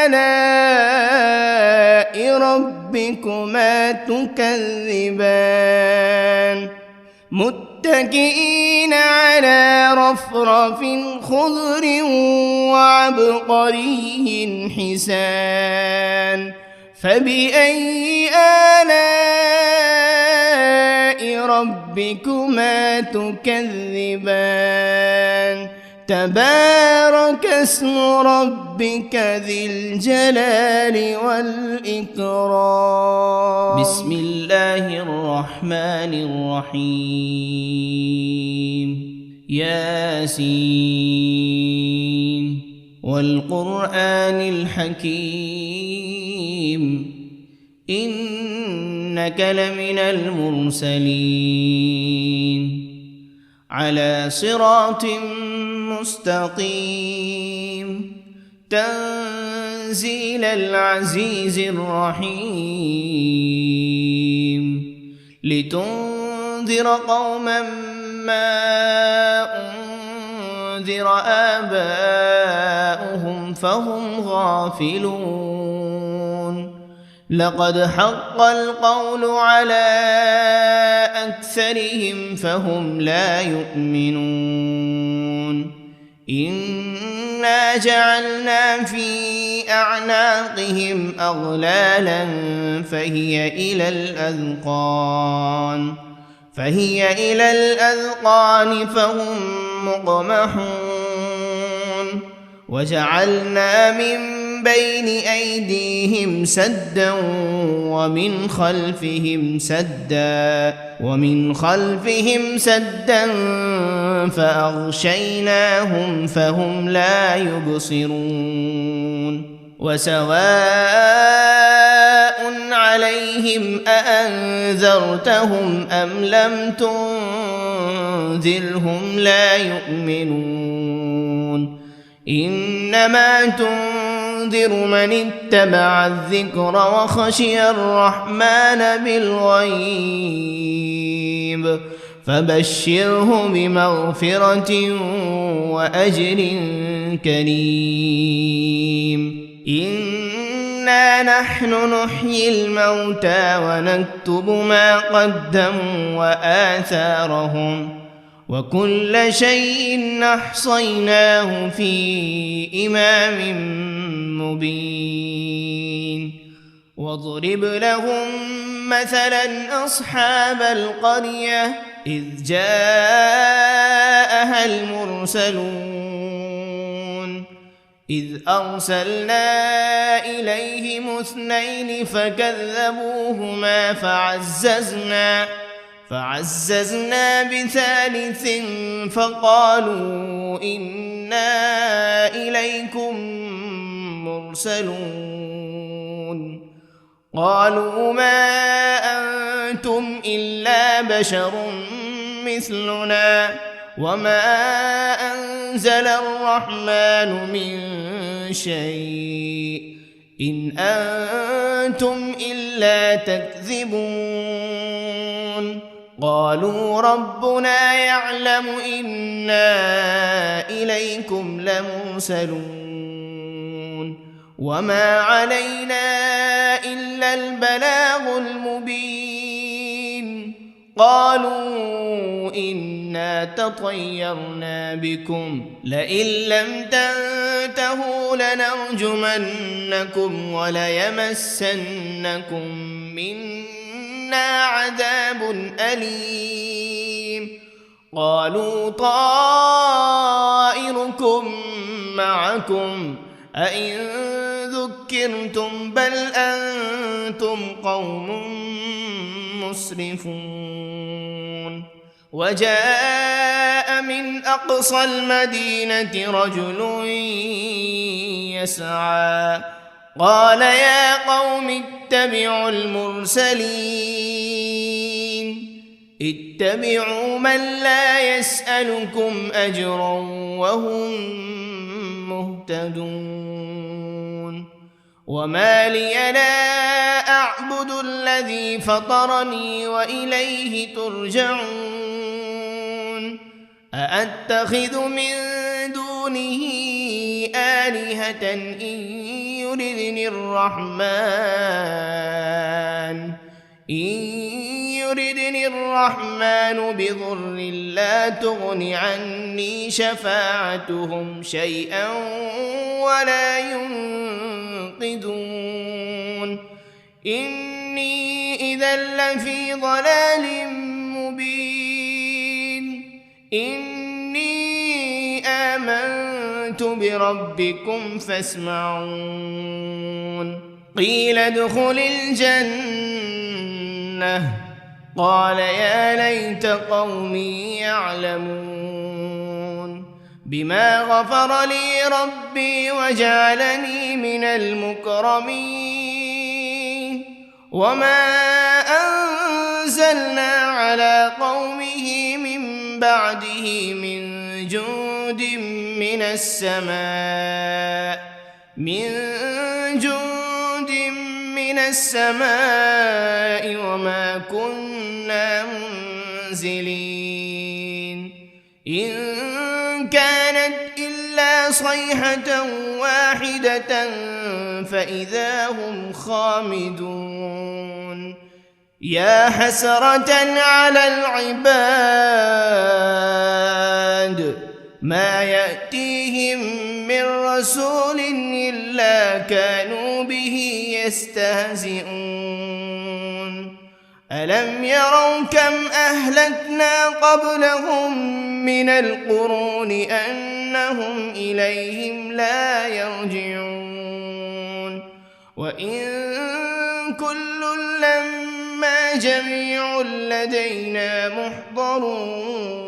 آلاء ربكما تكذبان متكئين على رفرف خضر وعبقري حسان فبأي آلاء ربكما تكذبان تبارك اسم ربك ذي الجلال والإكرام بسم الله الرحمن الرحيم ياسين والقرآن الحكيم إنك لمن المرسلين على صراط مستقيم تنزيل العزيز الرحيم لتنذر قوما ما أنذر آباؤهم فهم غافلون لقد حق القول على أكثرهم فهم لا يؤمنون إنا جعلنا في أعناقهم أغلالا فهي إلى الأذقان فهم مقمحون وجعلنا من بين أيديهم سدا ومن خلفهم سدا فأغشيناهم فهم لا يبصرون وسواء عليهم أأنذرتهم أم لم تنذرهم لا يؤمنون إنما تنذر من اتبع الذكر وخشي الرحمن بالغيب فبشره بمغفرة وأجر كريم إنا نحن نحيي الموتى ونكتب ما قدموا وآثارهم وكل شيء أحصيناه في إمام مبين واضرب لهم مثلا أصحاب القرية إذ جاءها المرسلون إذ أرسلنا إليهم 2 فكذبوهما فعززنا بثالث فقالوا إنا إليكم مرسلون قالوا ما أنتم إلا بشر مثلنا وما أنزل الرحمن من شيء إن أنتم إلا تكذبون قالوا ربنا يعلم إنا إليكم لمرسلون وما علينا إلا البلاغ المبين قالوا إنا تطيرنا بكم لئن لم تنتهوا لنرجمنكم وليمسنكم منا عذاب أليم قالوا طائركم معكم أئن ذكرتم بل أنتم قوم مسرفون وجاء من أقصى المدينة رجل يسعى قال يا قوم اتبعوا المرسلين اتبعوا من لا يسألكم أجرا وهم مهتدون وما لي لا أعبد الذي فطرني وإليه ترجعون أأتخذ من دونه آلهة إن يردني الرحمن بضر لا تغن عني شفاعتهم شيئا ولا ينقذون إني إذا لفي ضلال مبين إني آمنت بربكم فاسمعون قيل ادخل الجنة قال يا ليت قومي يعلمون بما غفر لي ربي وجعلني من المكرمين وما أنزلنا على قومه من بعده من جند من السماء وما كنا منزلين إن كانت إلا صيحة واحدة فإذا هم خامدون يا حسرة على العباد ما يأتيهم من رسول إلا كانوا به يستهزئون ألم يروا كم أهلكنا قبلهم من القرون أنهم إليهم لا يرجعون وإن كل لما جميع لدينا محضرون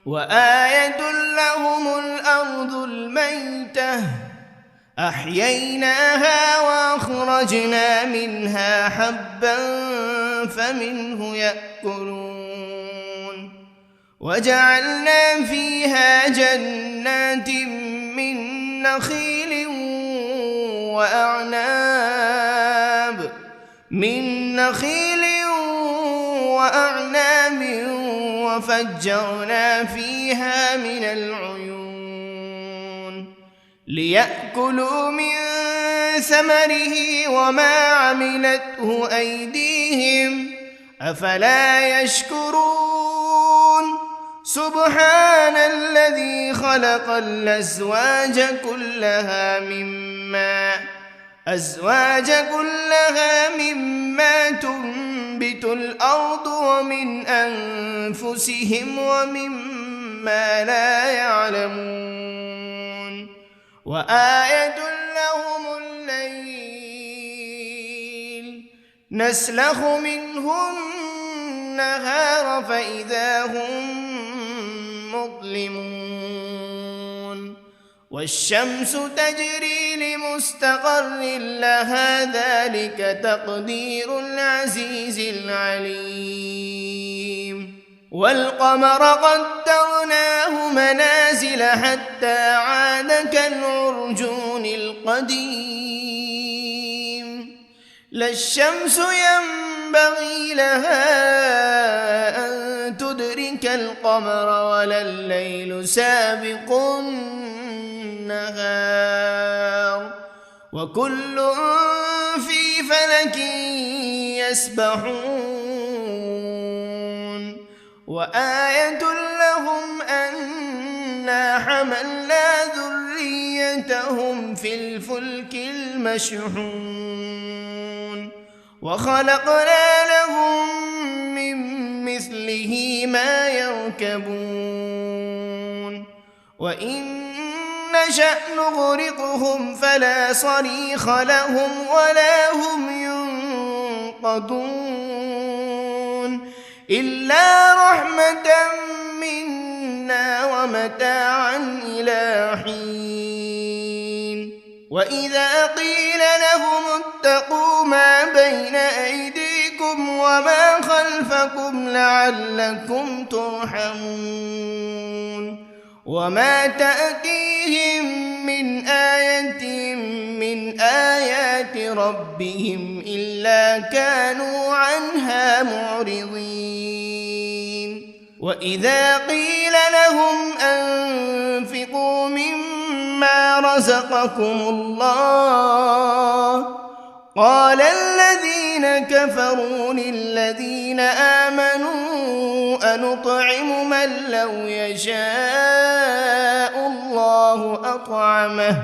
وآية لهم الأرض الميتة أحييناها وأخرجنا منها حبا فمنه يأكلون وجعلنا فيها جنات من نخيل وأعناب وفجرنا فيها من العيون ليأكلوا من ثمره وما عملته أيديهم أفلا يشكرون سبحان الذي خلق الأزواج كلها مما تنبت الأرض ومن أنفسهم ومما لا يعلمون وآية لهم الليل نسلخ منه النهار فإذا هم مظلمون والشمس تجري لمستقر لها ذلك تقدير العزيز العليم والقمر قدرناه منازل حتى عاد كالعرجون القديم لا الشمس ينبغي لها أن تدرك القمر ولا الليل سابق النهار وكل في فلك يسبحون وآية لهم أنا حملنا ذريتهم في الفلك المشحون وخلقنا لهم من مثله ما يركبون وإن نشأ نغرقهم فلا صريخ لهم ولا هم ينقذون إلا رحمة منا ومتاعا إلى حين وإذا قيل لهم اتقوا ما بين أيديكم وما خلفكم لعلكم ترحمون وما تأتيهم من آية من آيات ربهم إلا كانوا عنها معرضين وإذا قيل لهم أنفقوا مما رزقكم الله قال الذين كفروا للذين آمنوا أنطعم من لو يشاء الله أطعمه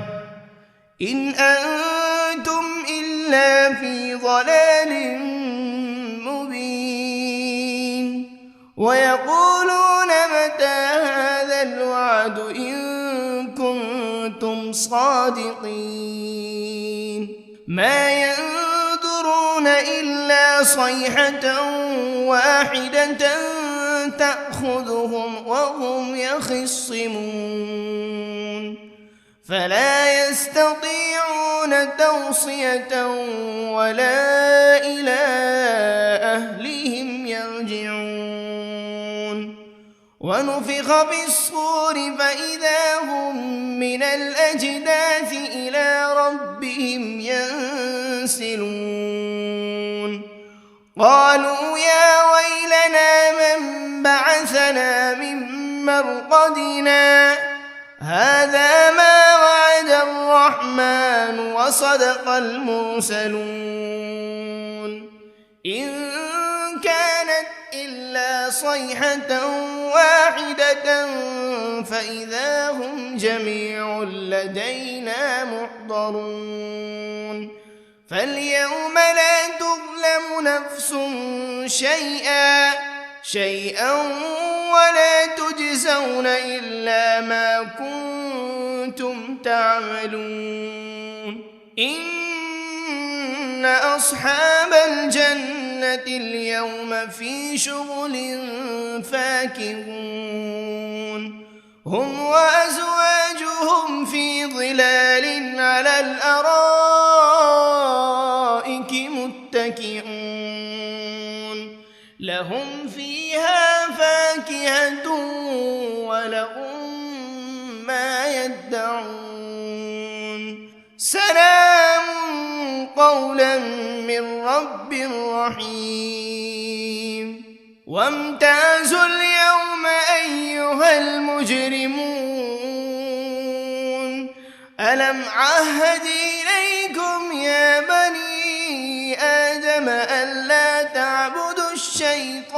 إن أنتم إلا في ضلال مبين ويقولون متى هذا الوعد إن كنتم صادقين ما ينظرون إلا صيحة واحدة تأخذهم وهم يخصمون فلا يستطيعون توصية ولا إلى أهلهم يرجعون ونفخ بالصور فإذا هم من الأجداث إلى ربهم ينسلون قالوا يا ويلنا من بعثنا من مرقدنا هذا ما وعد الرحمن وصدق المرسلون إن كانت إلا صيحة واحدة فإذا هم جميع لدينا محضرون فاليوم لا تظلم نفس شيئا ولا تجزون إلا ما كنتم تعملون إن أصحاب الجنة اليوم في شغل فاكهون هم وأزواجهم في ظلال على الأرائك متكئون لهم فيها فاكهة ولهم ما يدعون سلام قولا من رب رحيم وامتازوا اليوم أيها المجرمون ألم عهد إليكم يا بني آدم ألا تعبدوا الشيطان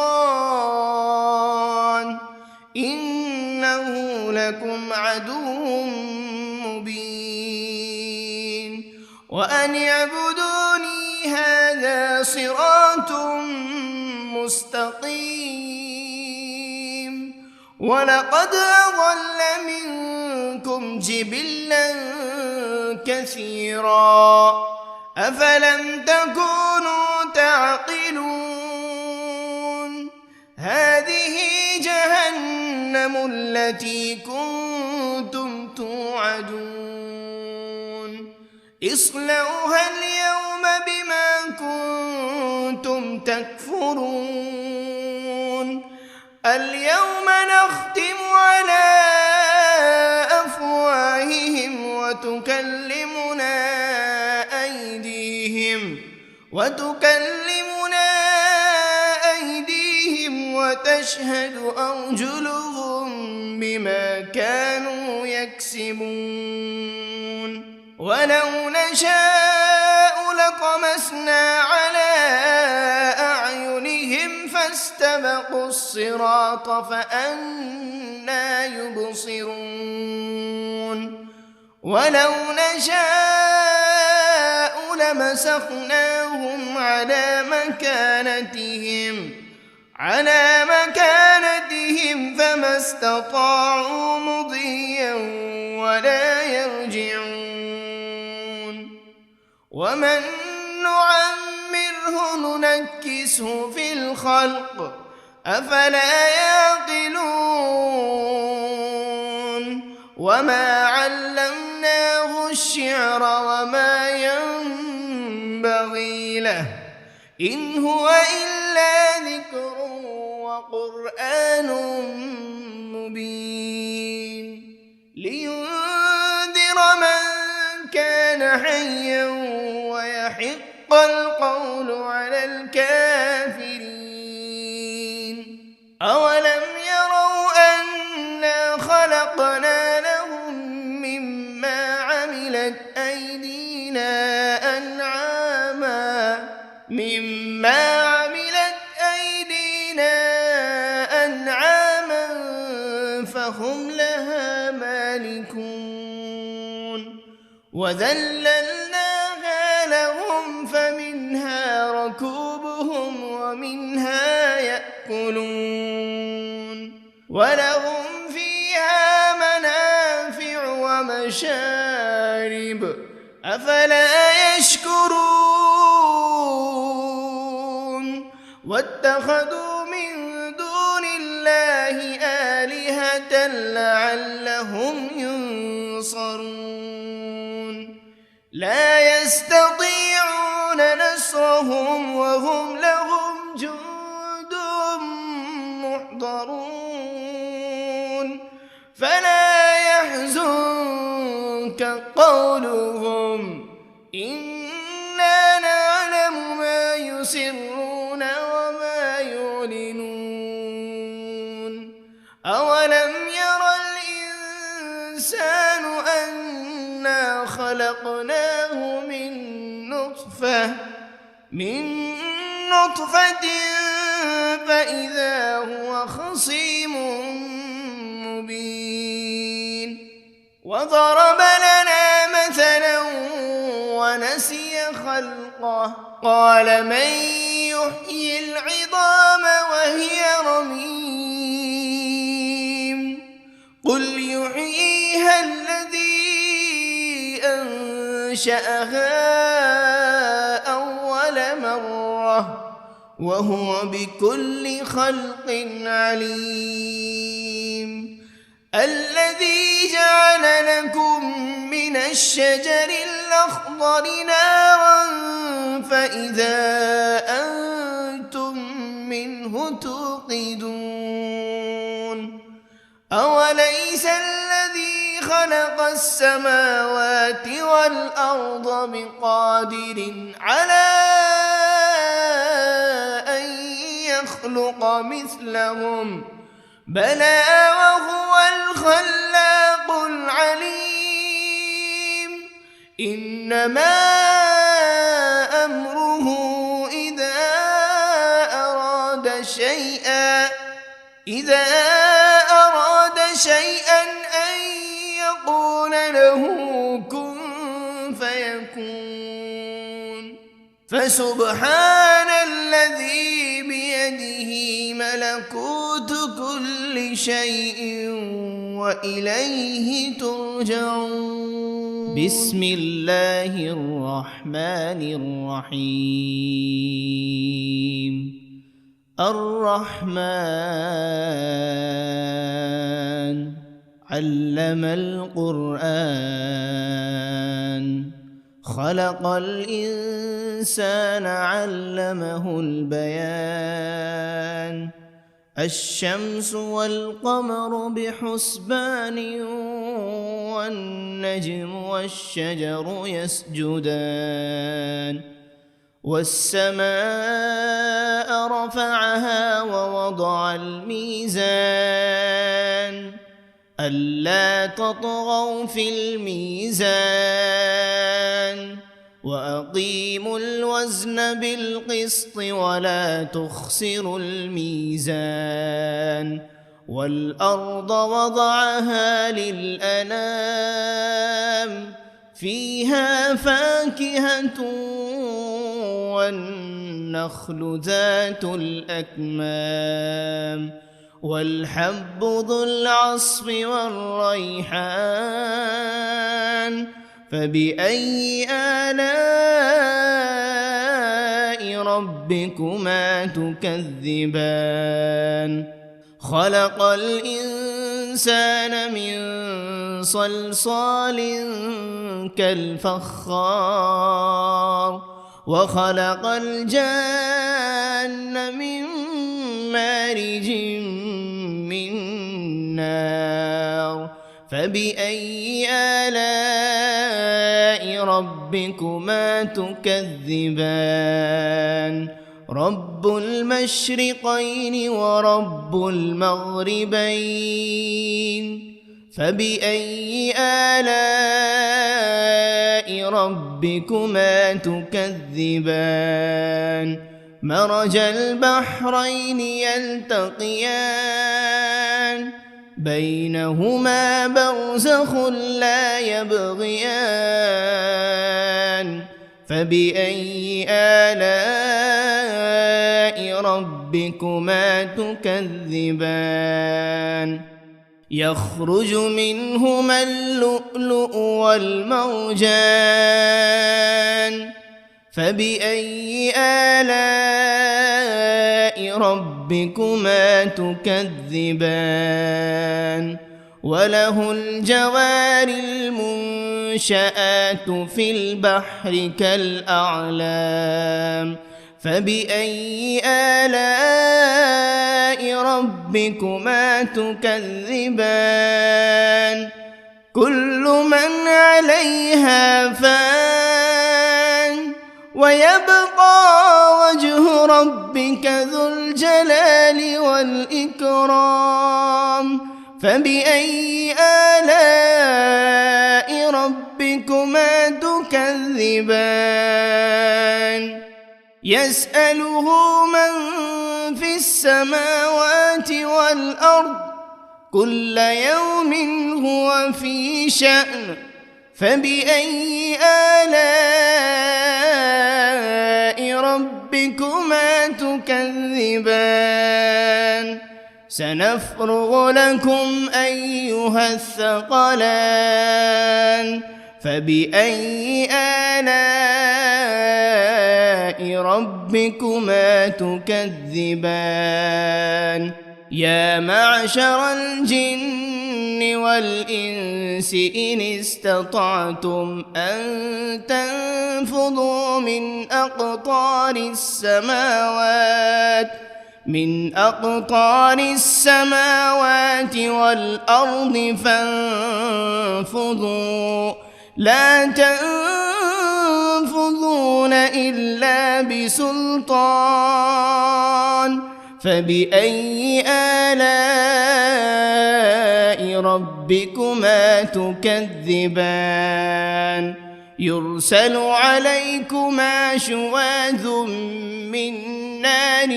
إنه لكم عدو مبين وأن اعبدوني هذا صراط مستقيم ولقد أضل منكم جبلا كثيرا أفلم تكونوا تعقلون هذه جهنم التي كنتم توعدون اصلوها اليوم بما كنتم تكفرون اليوم نختم على أفواههم وتكلمنا أيديهم وتشهد أرجلهم بما كانوا يكسبون ولو نشاء لطمسنا على أعينهم فاستبقوا الصراط فأنى يبصرون ولو نشاء لمسخناهم على مكانتهم فما استطاعوا مضيا ولا يرجعون ومن نعمره ننكسه في الخلق أفلا يعقلون وما علمناه الشعر وما ينبغي له إن هو إلا ذكر وقرآن مبين لينذر من كان حيا ويحق القول على الكافرين أولم يروا أنا خلقنا لهم مما عملت أيدينا أنعاما فهم لها مالكون وذللناها لهم فمنها ركوبهم ومنها يأكلون ولهم فيها منافع ومشارب أفلا يشكرون واتخذوا من دون الله آلهة لعلهم ينصرون لا يستطيعون نصرهم وهم لهم جند محضرون فلا يحزنك قولهم إنا نعلم ما يسرون وما يعلنون أولم ير الإنسان أنا خلقناه من نطفة فإذا هو خصيم مبين وضرب لنا مثلا ونسي خلقه قال من يحيي العظام وهي رميم قل يحييها الذي أنشأها أول مرة وهو بكل خلق عليم الذي جعل لكم من الشجر الأخضر نارا فإذا أنتم منه توقدون أوليس الذي خلق السماوات والأرض بقادر على أن يخلق مثلهم بلى وهو الخلاق العليم إنما أمره إذا أراد شيئا أن يقول له كن فيكون فسبحان الذي بيده ملكوت كل شيء وإليه ترجعون بسم الله الرحمن الرحيم الرحمن علم القرآن خلق الإنسان علمه البيان الشمس والقمر بحسبان والنجم والشجر يسجدان والسماء رفعها ووضع الميزان ألا تطغوا في الميزان وأقيموا الوزن بالقسط ولا تخسروا الميزان والأرض وضعها للأنام فيها فاكهة والنخل ذات الأكمام والحب ذو العصف والريحان فبأي آلاء ربكما تكذبان خلق الإنسان من صلصال كالفخار وخلق الجان من مارج من نار فبأي آلاء ربكما تكذبان رب المشرقين ورب المغربين فبأي آلاء ربكما تكذبان مرج البحرين يلتقيان بينهما برزخ لا يبغيان فبأي آلاء ربكما تكذبان يخرج منهما اللؤلؤ والمرجان فبأي آلاء ربكما تكذبان وله الجوار المنشآت في البحر كالأعلام فبأي آلاء ربكما تكذبان كل من عليها فان ويبقى وجه ربك ذو الجلال والإكرام فبأي آلاء ربكما تكذبان يسأله من في السماوات والأرض كل يوم هو في شأن فبأي آلاء ربكما تكذبان سنفرغ لكم أيها الثقلان فبأي آلاء ربكما تكذبان يا معشر الجن والإنس إن استطعتم أن تنفذوا من أقطار السماوات والأرض فانفذوا لا تنفذون إلا بسلطان فبأي آلاء ربكما تكذبان يرسل عليكما شواذ من نار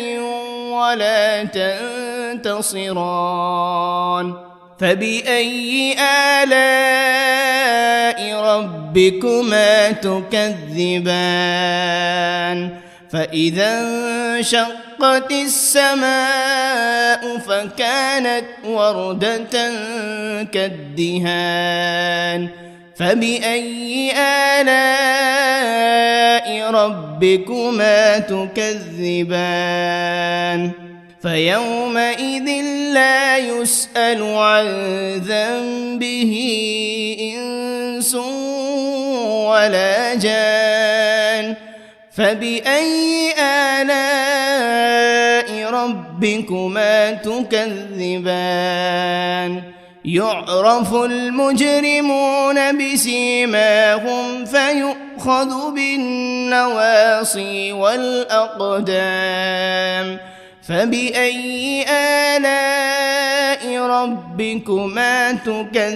ولا تنتصران فبأي آلاء ربكما تكذبان فإذا انشقت السماء فكانت وردة كالدهان فبأي آلاء ربكما تكذبان فيومئذ لا يسأل عن ذنبه إنس ولا جان فبأي آلاء ربكما تكذبان يعرف المجرمون بسيماهم فيؤخذ بالنواصي والأقدام فبأي آلاء ربكما تكذبان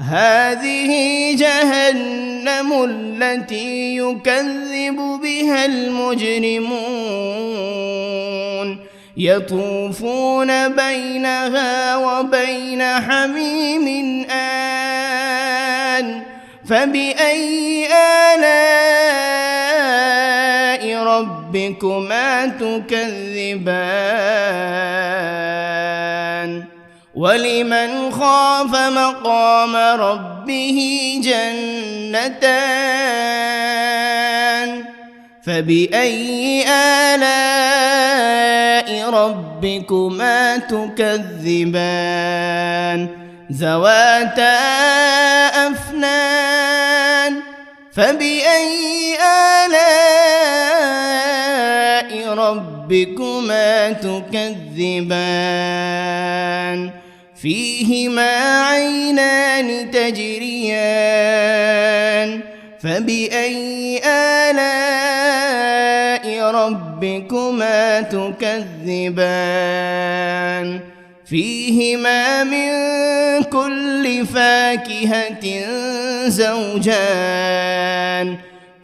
هذه جهنم التي يكذب بها المجرمون يطوفون بينها وبين حميم آن فبأي آلاء ربكما تكذبان ولمن خاف مقام ربه جنتان فبأي آلاء ربكما تكذبان ذواتا أفنان فبأي آلاء ربكما تكذبان فيهما عينان تجريان فبأي آلاء ربكما تكذبان فيهما من كل فاكهة زوجان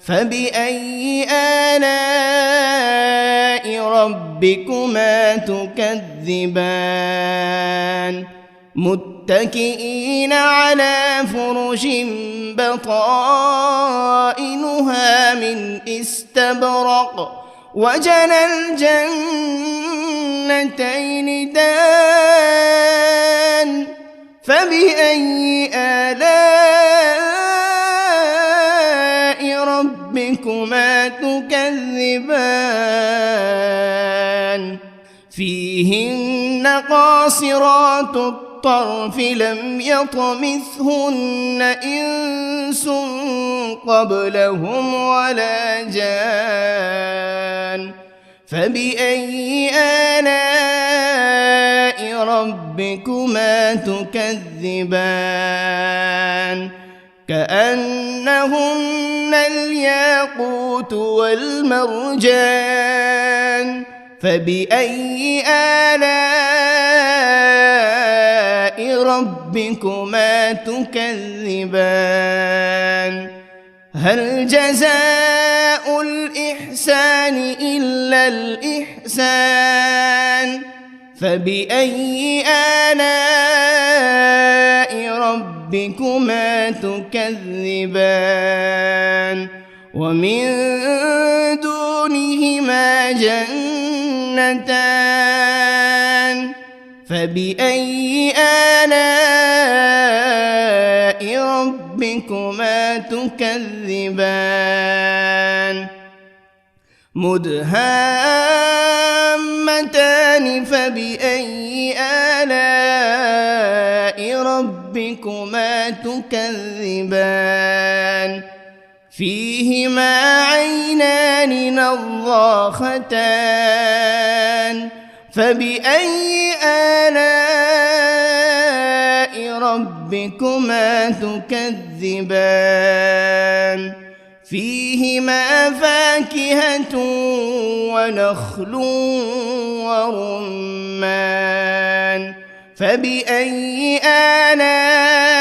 فبأي آلاء ربكما تكذبان متكئين على فرش بطائنها من استبرق وجنى الجنتين دان فبأي آلاء ربكما تكذبان فيهن قاصرات الطرف لم يطمثهن إنس قبلهم ولا جان فبأي آلاء ربكما تكذبان كأنهن الياقوت والمرجان فبأي آلاء ربكما تكذبان هل جزاء الإحسان إلا الإحسان فبأي آلاء ربكما تكذبان ومن دونهما جنتان فبأي آلاء ربكما تكذبان مدهامتان فبأي آلاء ربكما تكذبان فيهما عينان نضاختان فبأي آلاء ربكما تكذبان فيهما فاكهة ونخل ورمان فبأي آلاء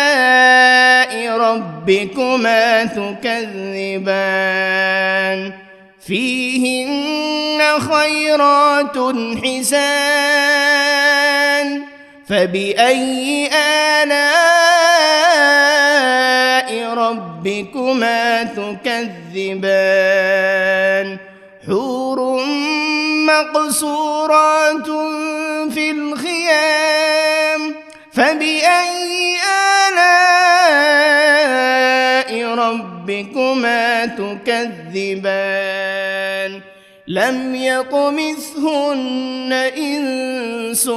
ربكما تكذبان فيهن خيرات حسان فبأي آلاء ربكما تكذبان حور مقصورات في الخيام فبأي آلاء ربكما تكذبان لم يطمثهن إنس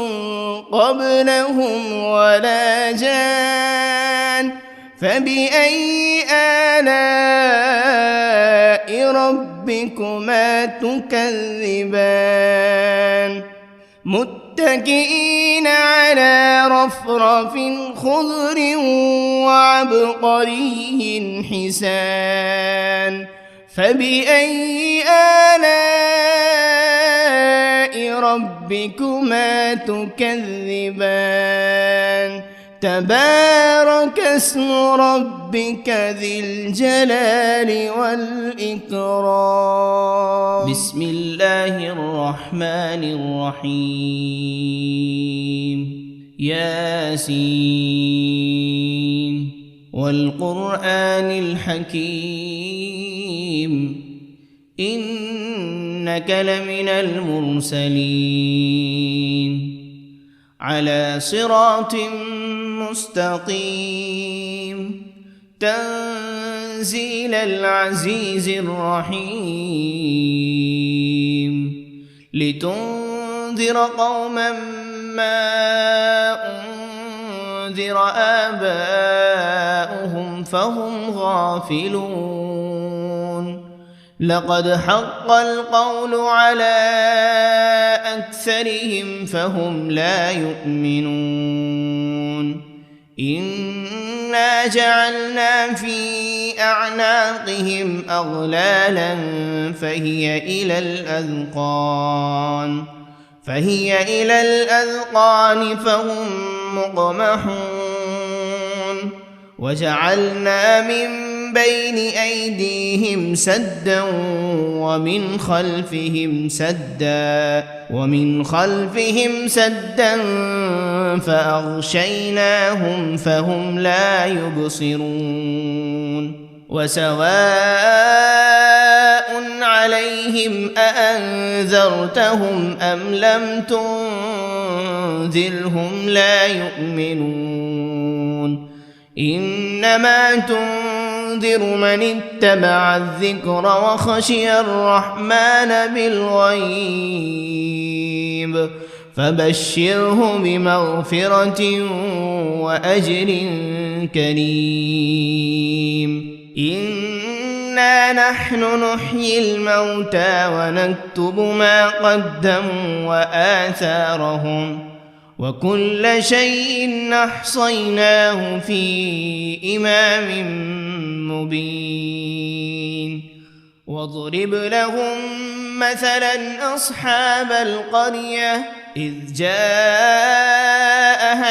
قبلهم ولا جان فبأي آلاء ربكما تكذبان متكئين على رفرف خضر وعبقري حسان فبأي آلاء ربكما تكذبان تبارك اسم ربك ذي الجلال والإكرام. بسم الله الرحمن الرحيم. ياسين والقرآن الحكيم إنك لمن المرسلين على صراط مستقيم تنزيل العزيز الرحيم لتنذر قوما ما أنذر آباؤهم فهم غافلون لقد حق القول على أكثرهم فهم لا يؤمنون إنا جعلنا في أعناقهم أغلالا فهي إلى الأذقان فهم مقمحون وجعلنا من بين أيديهم سدا ومن خلفهم سدا فأغشيناهم فهم لا يبصرون وسواء عليهم أأنذرتهم أم لم تنذرهم لا يؤمنون إنما تنذر من اتبع الذكر وخشي الرحمن بالغيب فبشره بمغفرة وأجر كريم. إنا نحن نحيي الموتى ونكتب ما قدموا وآثارهم وكل شيء أحصيناه في إمام مبين. واضرب لهم مثلا أصحاب القرية إذ جاءها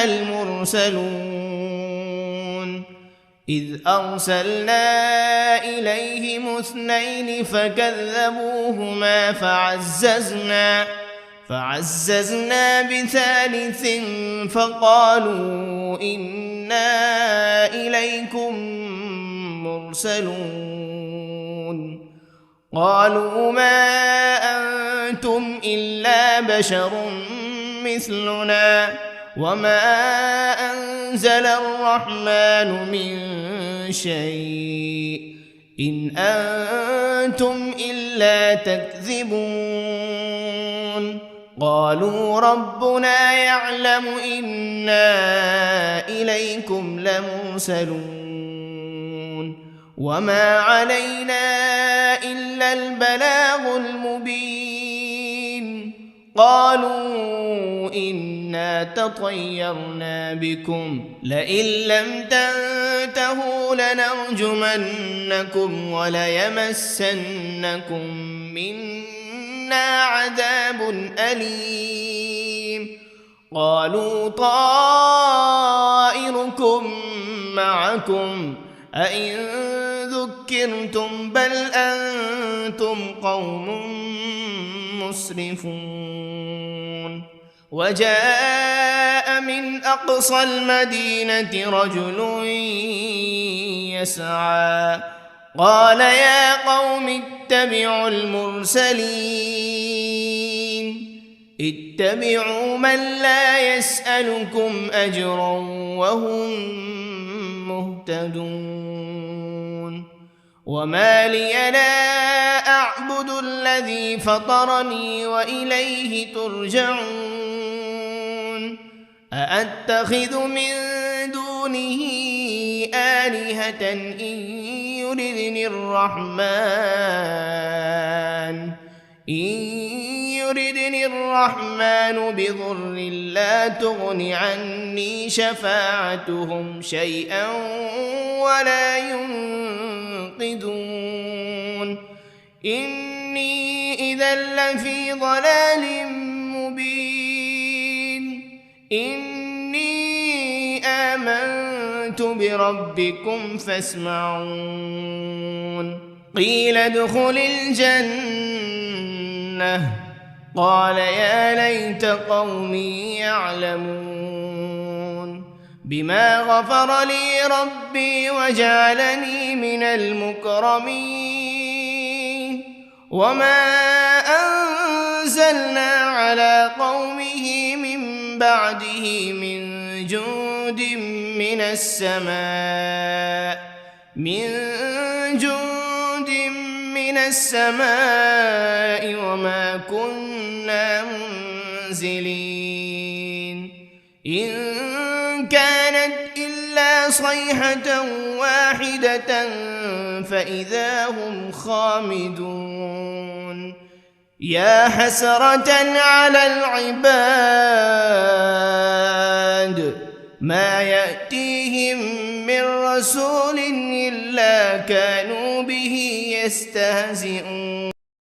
المرسلون إذ أرسلنا إليهم 2 فكذبوهما فعززنا ب3 فقالوا إنا إليكم مرسلون قالوا ما أنتم إلا بشر مثلنا وما أنزل الرحمن من شيء إن أنتم إلا تكذبون قالوا ربنا يعلم إنا إليكم لمرسلون وما علينا إلا البلاغ المبين. قالوا إنا تطيرنا بكم لئن لم تنتهوا لنرجمنكم وليمسنكم منا عذاب أليم. قالوا طائركم معكم أئن ذكرتم بل أنتم قوم مسرفون. وجاء من أقصى المدينة رجل يسعى قال يا قوم اتبعوا المرسلين اتبعوا من لا يسألكم أجرا وهم مهتدون. وما لي لا أعبد الذي فطرني وإليه ترجعون. أأتخذ من دونه آلهة إن يردني الرحمن بضر لا تغن عني شفاعتهم شيئا ولا ينقذون. إني إذا لفي ضلال مبين. إني آمنت بربكم فاسمعون قيل ادخل الجنة قال يا ليت قومي يعلمون بما غفر لي ربي وجعلني من المكرمين وما أنزلنا على قومه من بعده من جند من السماء وما كنا منزلين إن كانت إلا صيحة واحدة فإذا هم خامدون يا حسرة على العباد ما يأتيهم من رسول إلا كانوا به يستهزئون